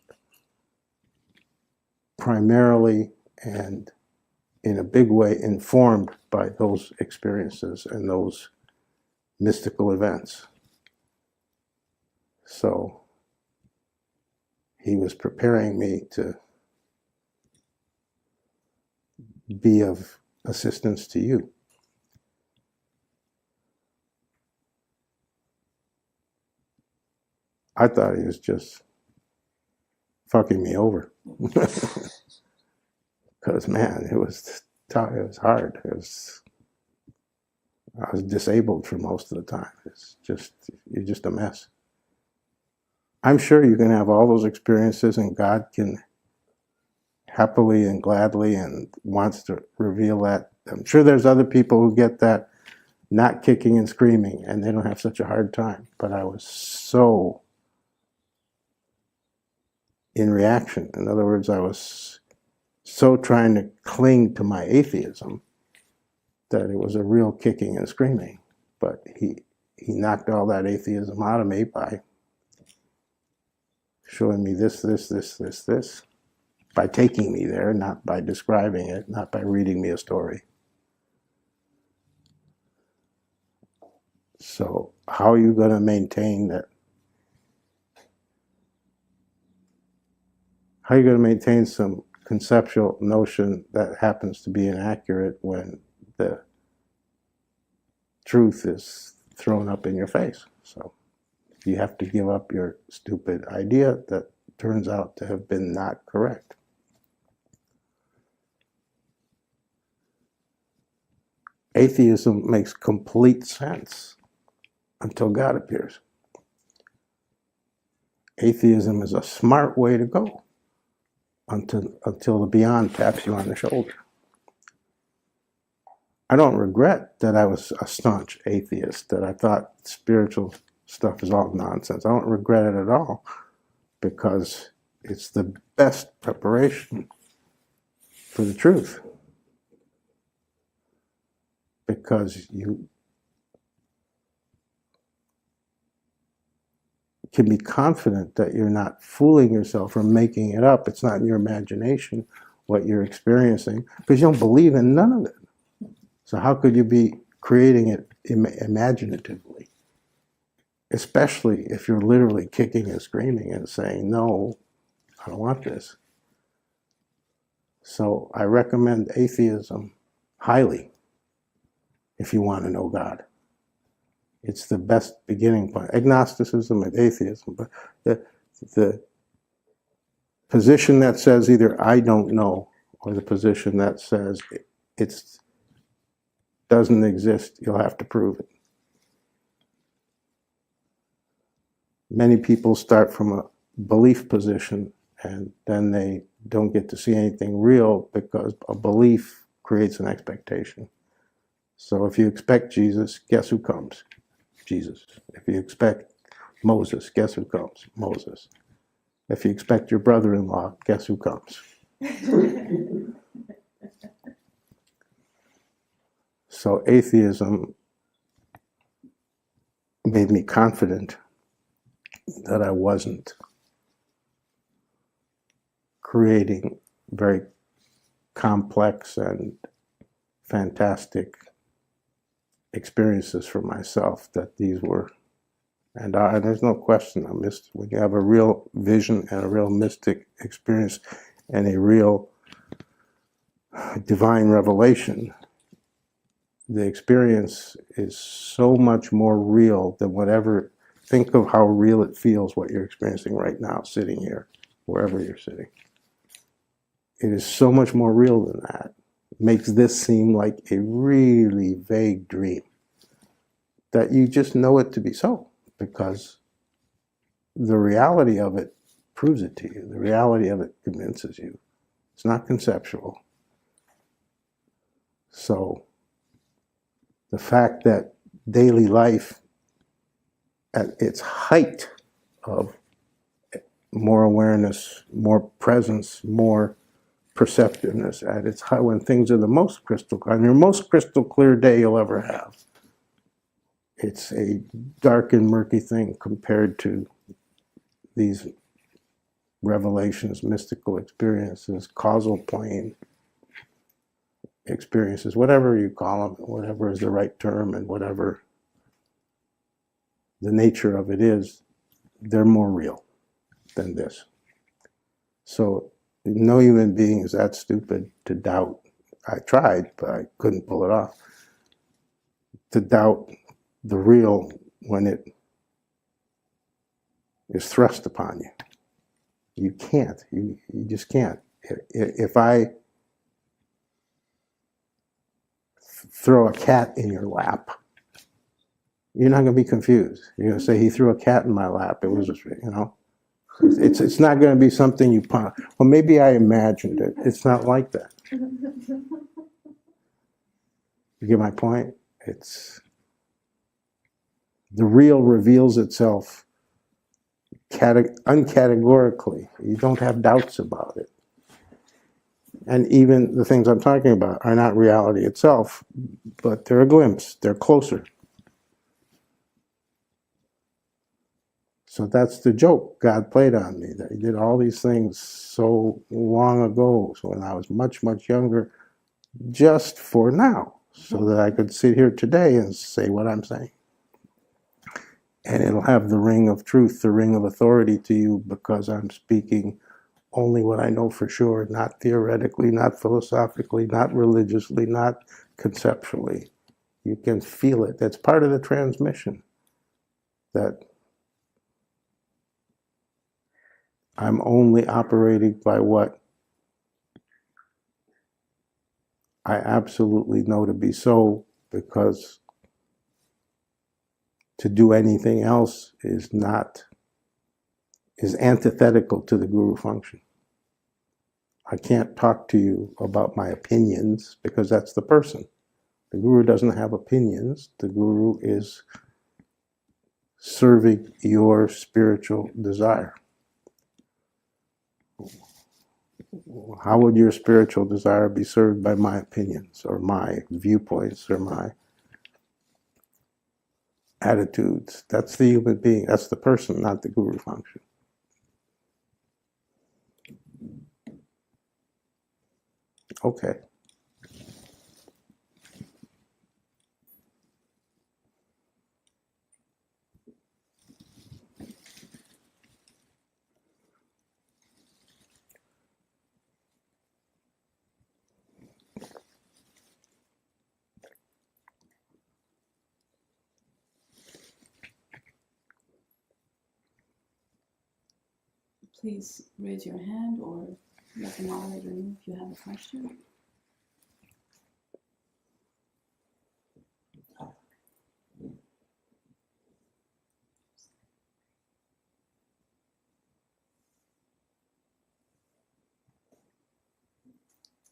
Speaker 1: primarily and in a big way informed by those experiences and those mystical events. So he was preparing me to be of assistance to you. I thought he was just fucking me over. Because, man, it was tough. It was hard. I was disabled for most of the time. You're just a mess. I'm sure you can have all those experiences, and God can happily and gladly and wants to reveal that. I'm sure there's other people who get that not kicking and screaming, and they don't have such a hard time. But I was so in reaction. In other words, I was so trying to cling to my atheism that it was a real kicking and screaming. But he knocked all that atheism out of me by showing me this, by taking me there, not by describing it, not by reading me a story. So how are you going to maintain that? How are you going to maintain some conceptual notion that happens to be inaccurate when the truth is thrown up in your face? So you have to give up your stupid idea that turns out to have been not correct. Atheism makes complete sense until God appears. Atheism is a smart way to go until the beyond taps you on the shoulder. I don't regret that I was a staunch atheist, that I thought spiritual stuff is all nonsense. I don't regret it at all, because it's the best preparation for the truth. Because you can be confident that you're not fooling yourself or making it up. It's not in your imagination what you're experiencing, because you don't believe in none of it. So how could you be creating it imaginatively? especially if you're literally kicking and screaming and saying, no, I don't want this. So I recommend atheism highly if you want to know God. It's the best beginning point. Agnosticism and atheism, but the position that says either I don't know, or the position that says it doesn't exist, you'll have to prove it. Many people start from a belief position and then they don't get to see anything real because a belief creates an expectation. So if you expect Jesus, guess who comes? Jesus. If you expect Moses, guess who comes? Moses. If you expect your brother-in-law, guess who comes? So atheism made me confident that I wasn't creating very complex and fantastic experiences for myself, that these were, and there's no question, when you have a real vision and a real mystic experience and a real divine revelation, the experience is so much more real than whatever. Think of how real it feels what you're experiencing right now, sitting here, wherever you're sitting. It is so much more real than that. It makes this seem like a really vague dream that you just know it to be so, because the reality of it proves it to you. The reality of it convinces you. It's not conceptual. So the fact that daily life at its height of more awareness, more presence, more perceptiveness, at its height, when things are the most crystal clear, on your most crystal clear day you'll ever have, it's a dark and murky thing compared to these revelations, mystical experiences, causal plane experiences, whatever you call them, whatever is the right term, and whatever the nature of it is, they're more real than this. So no human being is that stupid to doubt. I tried, but I couldn't pull it off. To doubt the real when it is thrust upon you. You can't. You just can't. If I throw a cat in your lap, you're not going to be confused. You're going to say, he threw a cat in my lap. It was, it's not going to be something you ponder. Well, maybe I imagined it. It's not like that. You get my point? It's the real reveals itself uncategorically. You don't have doubts about it. And even the things I'm talking about are not reality itself, but they're a glimpse. They're closer. So that's the joke God played on me, that he did all these things so long ago, so when I was much, much younger, just for now, so that I could sit here today and say what I'm saying. And it'll have the ring of truth, the ring of authority to you, because I'm speaking only what I know for sure, not theoretically, not philosophically, not religiously, not conceptually. You can feel it. That's part of the transmission, that I'm only operating by what I absolutely know to be so, because to do anything else is antithetical to the guru function. I can't talk to you about my opinions because that's the person. The guru doesn't have opinions. The guru is serving your spiritual desire. How would your spiritual desire be served by my opinions or my viewpoints or my attitudes? That's the human being. That's the person, not the guru function. Okay.
Speaker 2: please raise your hand or let the moderator know if you have a question.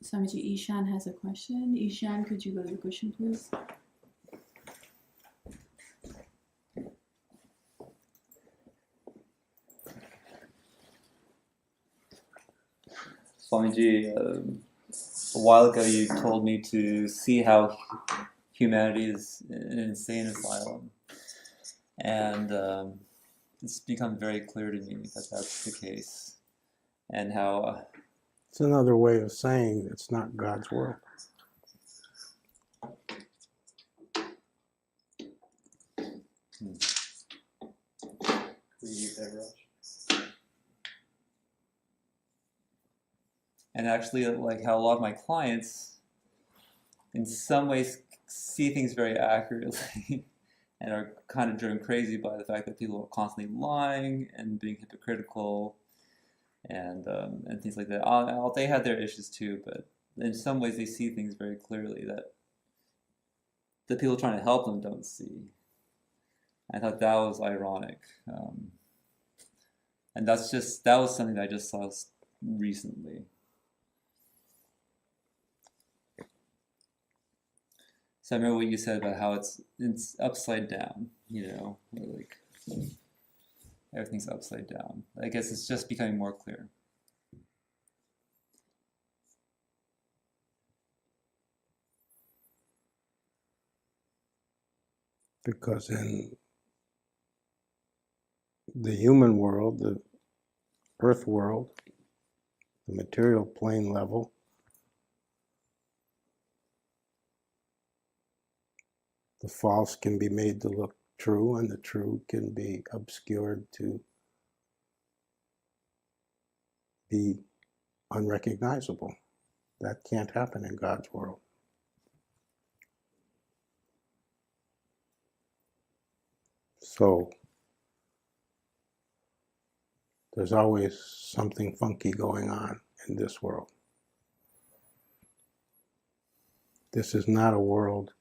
Speaker 2: Swamiji, Ishan has a question. Ishan, could you go to the question, please?
Speaker 4: Swamiji, a while ago you told me to see how humanity is an insane asylum. And it's become very clear to me that that's the case. And how...
Speaker 1: It's another way of saying it's not God's world.
Speaker 4: And actually, like how a lot of my clients, in some ways, see things very accurately and are kind of driven crazy by the fact that people are constantly lying and being hypocritical and things like that. They had their issues too, but in some ways they see things very clearly that the people trying to help them don't see. I thought that was ironic. And that was something that I just saw recently. So I remember what you said about how it's upside down, like everything's upside down. I guess it's just becoming more clear.
Speaker 1: Because in the human world, the earth world, the material plane level, the false can be made to look true, and the true can be obscured to be unrecognizable. That can't happen in God's world. So there's always something funky going on in this world. This is not a world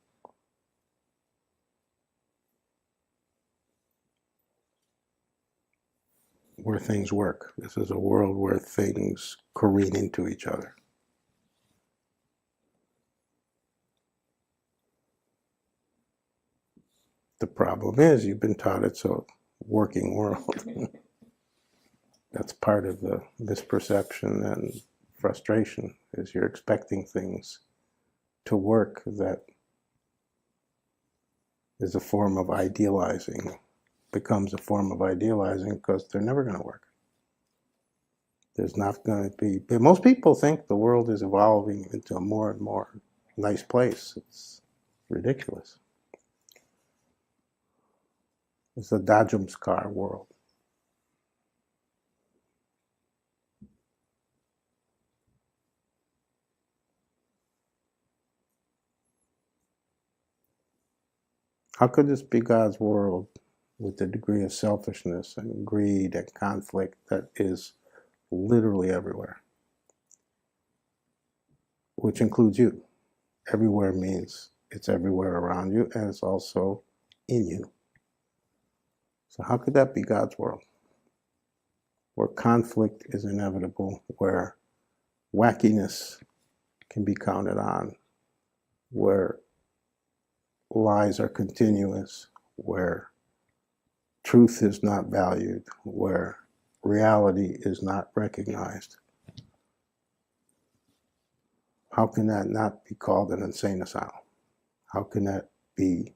Speaker 1: where things work. This is a world where things careen into each other. The problem is you've been taught it's a working world. That's part of the misperception and frustration, is you're expecting things to work that is a form of idealizing, becomes a form of idealizing because they're never going to work. There's not going to be, but most people think the world is evolving into a more and more nice place. It's ridiculous. It's a Dajumskar world. How could this be God's world with the degree of selfishness and greed and conflict that is literally everywhere? Which includes you. Everywhere means it's everywhere around you, and it's also in you. So how could that be God's world? Where conflict is inevitable, where wackiness can be counted on, where lies are continuous, where truth is not valued, where reality is not recognized. How can that not be called an insane asylum? How can that be?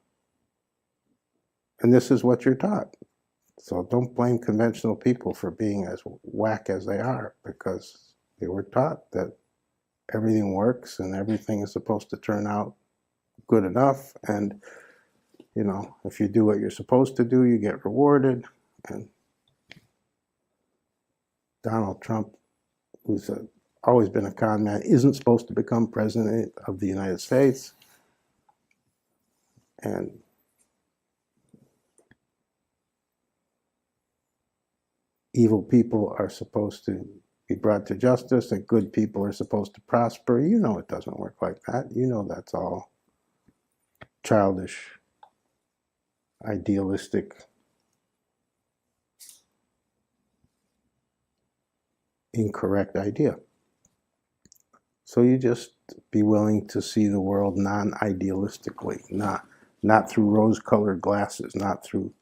Speaker 1: And this is what you're taught. So don't blame conventional people for being as whack as they are, because they were taught that everything works and everything is supposed to turn out good enough, and if you do what you're supposed to do, you get rewarded. And Donald Trump, who's always been a con man, isn't supposed to become president of the United States. And evil people are supposed to be brought to justice and good people are supposed to prosper. You know it doesn't work like that. You know that's all childish, idealistic, incorrect idea. So you just be willing to see the world non-idealistically, not through rose-colored glasses, not through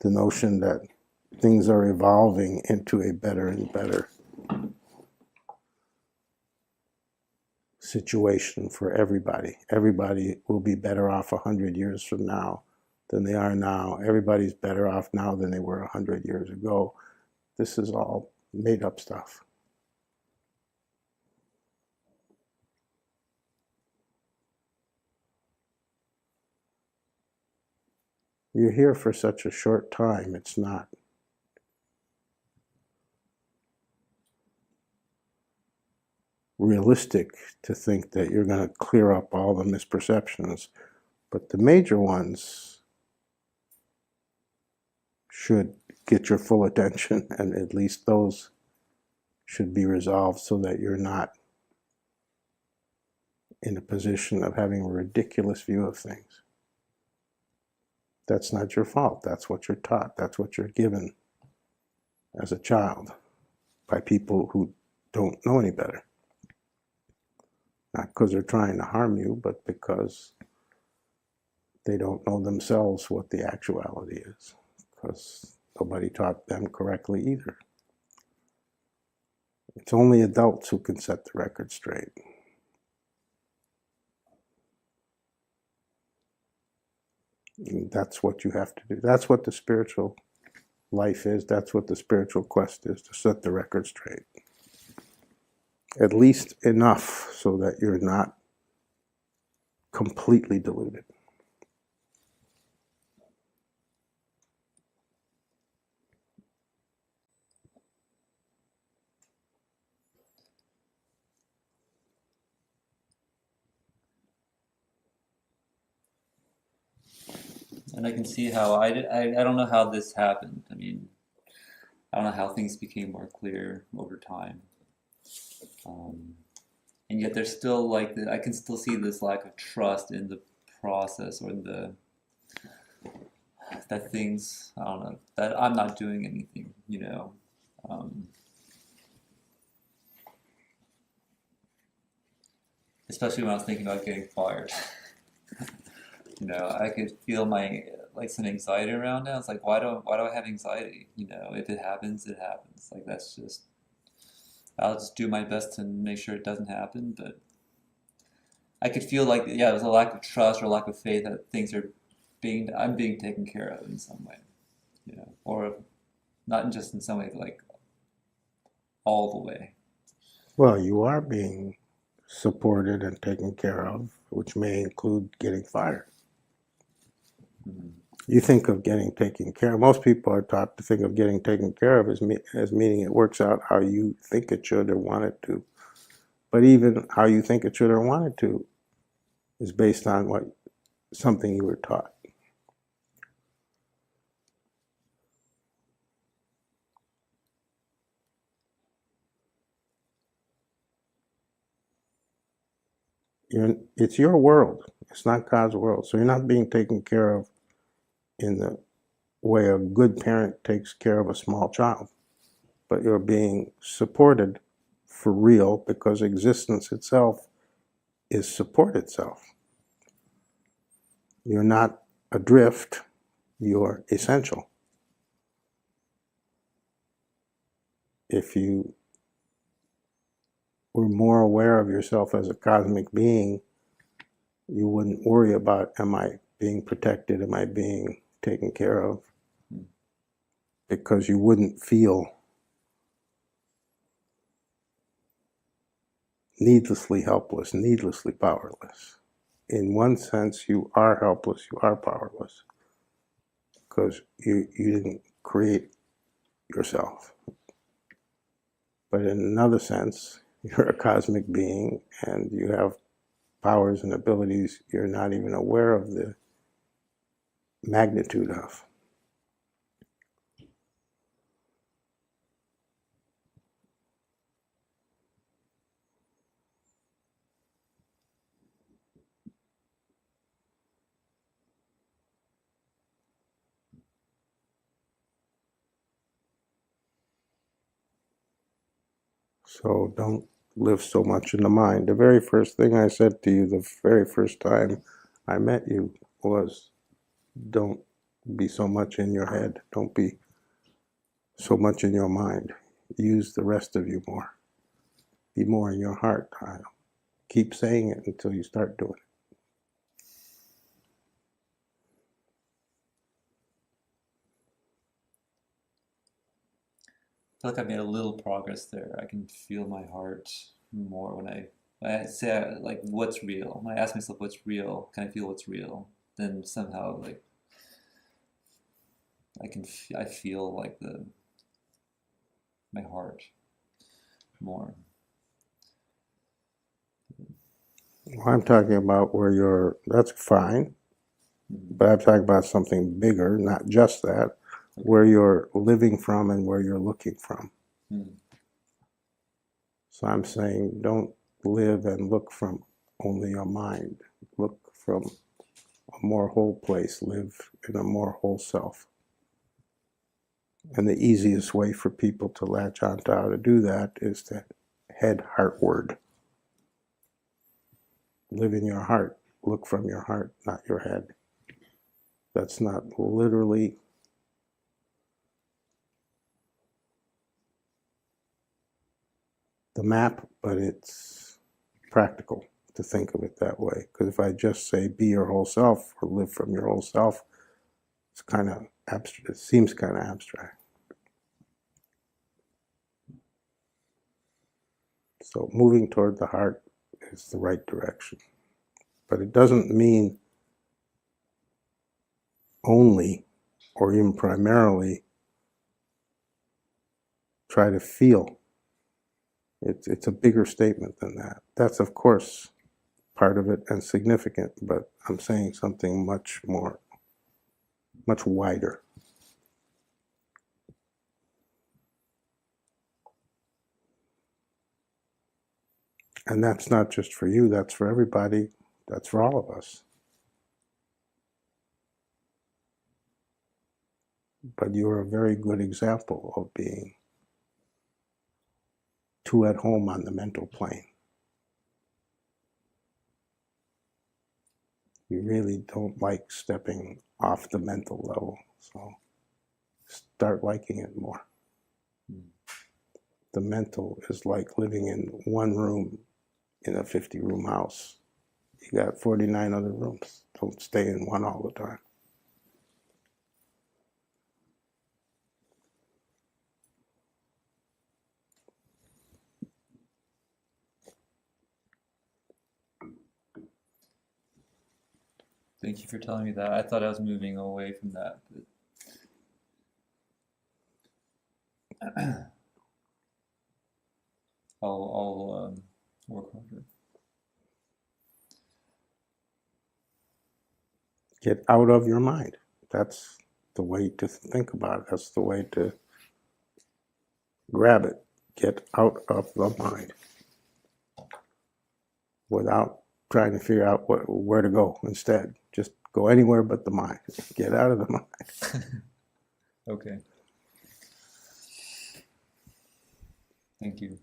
Speaker 1: the notion that things are evolving into a better and better situation for everybody. Everybody will be better off 100 years from now than they are now. Everybody's better off now than they were 100 years ago. This is all made up stuff. You're here for such a short time. It's not realistic to think that you're going to clear up all the misperceptions, but the major ones should get your full attention, and at least those should be resolved so that you're not in a position of having a ridiculous view of things. That's not your fault. That's what you're taught. That's what you're given as a child by people who don't know any better. Not because they're trying to harm you, but because they don't know themselves what the actuality is, because nobody taught them correctly either. It's only adults who can set the record straight. And that's what you have to do. That's what the spiritual life is. That's what the spiritual quest is, to set the record straight. At least enough so that you're not completely deluded.
Speaker 4: And I can see how I don't know how this happened. I mean, I don't know how things became more clear over time. And yet there's still like, I can still see this lack of trust in the process, or that things, I don't know, that I'm not doing anything, you know. Especially when I was thinking about getting fired. You know, I could feel like some anxiety around it. I was like, why do I have anxiety? You know, if it happens, it happens. Like, that's just, I'll just do my best to make sure it doesn't happen. But I could feel like, yeah, there's a lack of trust or lack of faith that I'm being taken care of in some way, you know, or not just in some way, like all the way.
Speaker 1: Well, you are being supported and taken care of, which may include getting fired.
Speaker 4: Mm-hmm.
Speaker 1: You think of getting taken care of. Most people are taught to think of getting taken care of as meaning it works out how you think it should or want it to. But even how you think it should or want it to is based on something you were taught. It's your world. It's not God's world. So you're not being taken care of in the way a good parent takes care of a small child, but you're being supported for real, because existence itself is support itself. You're not adrift, you're essential. If you were more aware of yourself as a cosmic being, you wouldn't worry about, am I being protected, am I being taken care of? Because you wouldn't feel needlessly helpless, needlessly powerless. In one sense, you are helpless, you are powerless, because you didn't create yourself. But in another sense, you're a cosmic being and you have powers and abilities you're not even aware of the magnitude of. So don't live so much in the mind. The very first thing I said to you the very first time I met you was, don't be so much in your head. Don't be so much in your mind. Use the rest of you more. Be more in your heart. I keep saying it until you start doing it.
Speaker 4: I feel like I made a little progress there. I can feel my heart more when I say like what's real. When I ask myself what's real, can I feel what's real? Then somehow like I feel like my heart more.
Speaker 1: Well, I'm talking about where that's fine, but I'm talking about something bigger, not just that, where you're living from and where you're looking from.
Speaker 4: Mm.
Speaker 1: So I'm saying don't live and look from only your mind. Look from a more whole place. Live in a more whole self. And the easiest way for people to latch on to how to do that is to head heartward. Live in your heart. Look from your heart, not your head. That's not literally the map, but it's practical to think of it that way. Because if I just say be your whole self or live from your whole self, it's kind of abstract. It seems kind of abstract. So moving toward the heart is the right direction. But it doesn't mean only or even primarily try to feel. It's a bigger statement than that. That's, of course, part of it and significant, but I'm saying something much more, much wider. And that's not just for you, that's for everybody, that's for all of us. But you're a very good example of being too at home on the mental plane. You really don't like stepping off the mental level, so start liking it more. The mental is like living in one room in a 50-room house. You got 49 other rooms. Don't stay in one all the time.
Speaker 4: Thank you for telling me that. I thought I was moving away from that, but I'll work harder.
Speaker 1: Get out of your mind. That's the way to think about it. That's the way to grab it. Get out of the mind without trying to figure out where to go instead. Just go anywhere but the mind. Get out of the mind.
Speaker 4: Okay. Thank you.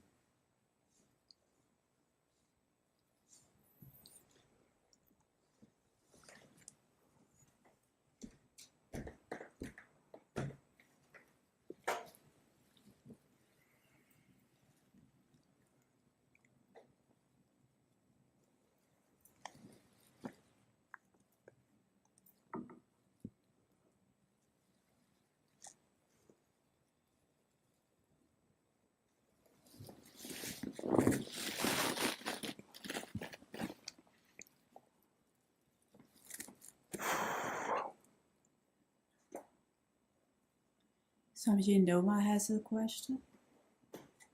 Speaker 2: Swamiji, Noma has a question.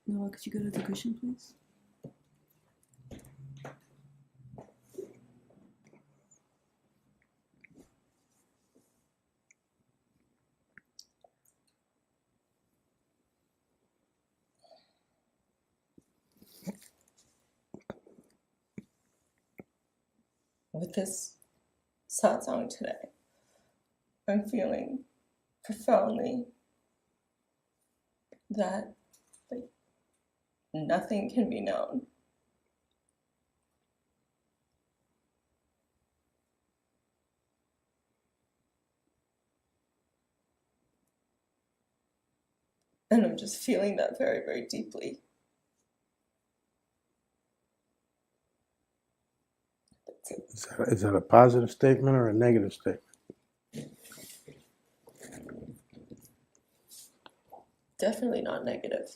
Speaker 2: Noah, could you go to the cushion, please?
Speaker 5: With this satsang today, I'm feeling profoundly that like nothing can be known. And I'm just feeling that very, very deeply.
Speaker 1: Is that a positive statement or a negative statement?
Speaker 5: Definitely not negative.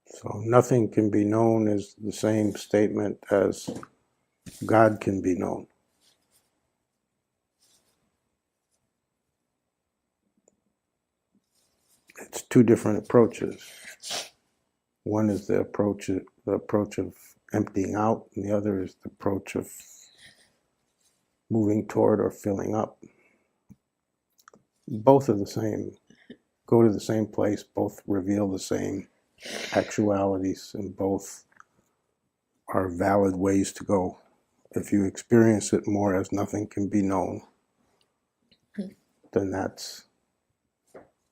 Speaker 1: So nothing can be known is the same statement as God can be known. It's two different approaches. One is the approach of emptying out, and the other is the approach of moving toward or filling up. Both are the same, go to the same place, both reveal the same actualities, and both are valid ways to go. If you experience it more as nothing can be known, then that's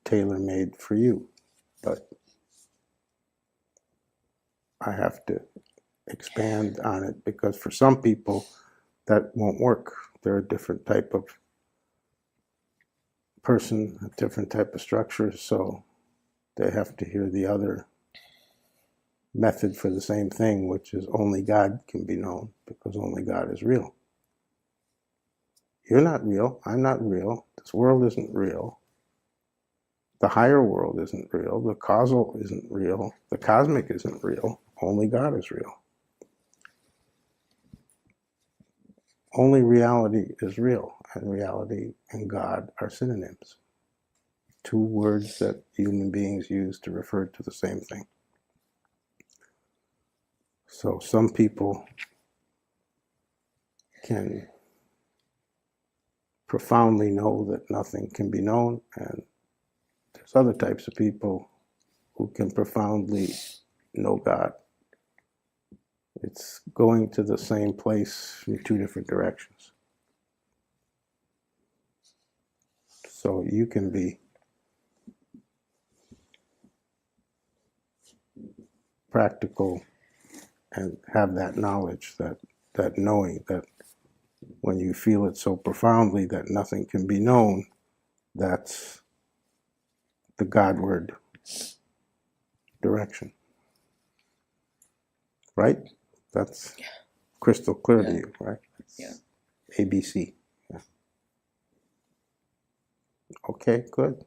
Speaker 1: tailor-made for you. But I have to expand on it because for some people that won't work. They're a different type of person, a different type of structure, so they have to hear the other method for the same thing, which is only God can be known because only God is real. You're not real. I'm not real. This world isn't real. The higher world isn't real. The causal isn't real. The cosmic isn't real. Only God is real. Only reality is real, and reality and God are synonyms. Two words that human beings use to refer to the same thing. So some people can profoundly know that nothing can be known, and there's other types of people who can profoundly know God. It's going to the same place in two different directions. So you can be practical and have that knowledge, that knowing that when you feel it so profoundly that nothing can be known, that's the Godward direction. Right? That's crystal clear to you, right?
Speaker 5: Yeah.
Speaker 1: ABC. Yeah. Okay, good.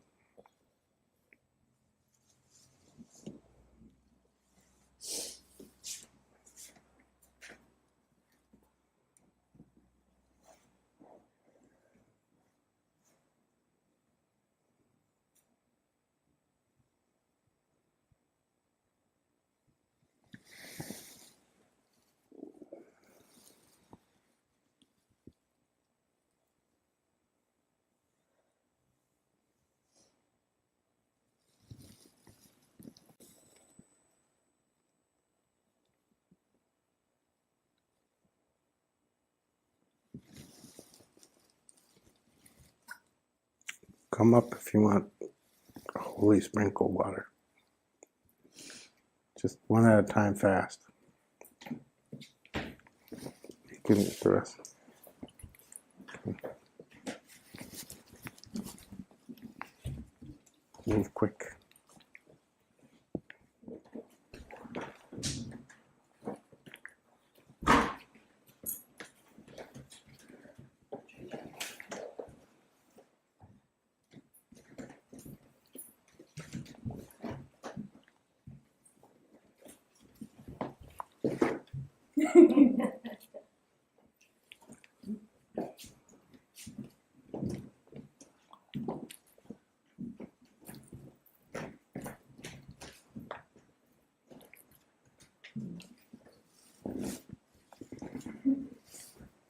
Speaker 1: Come up if you want holy sprinkle water. Just one at a time, fast. You can get the rest. Move quick.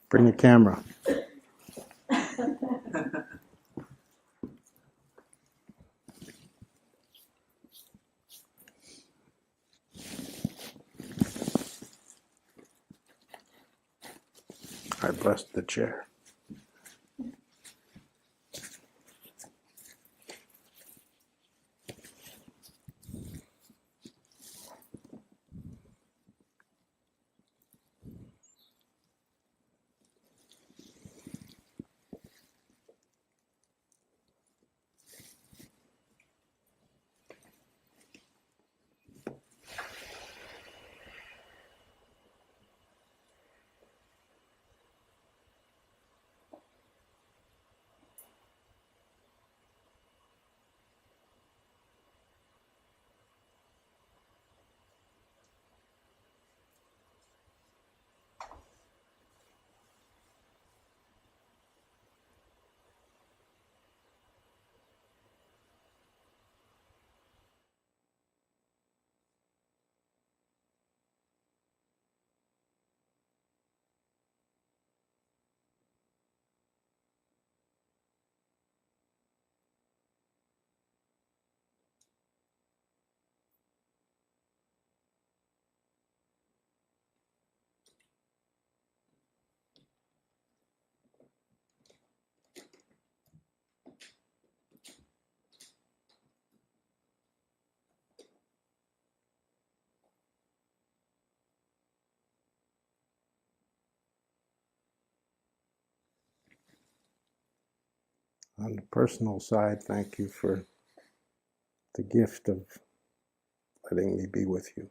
Speaker 1: Bring your camera. I blessed the chair. On the personal side, thank you for the gift of letting me be with you.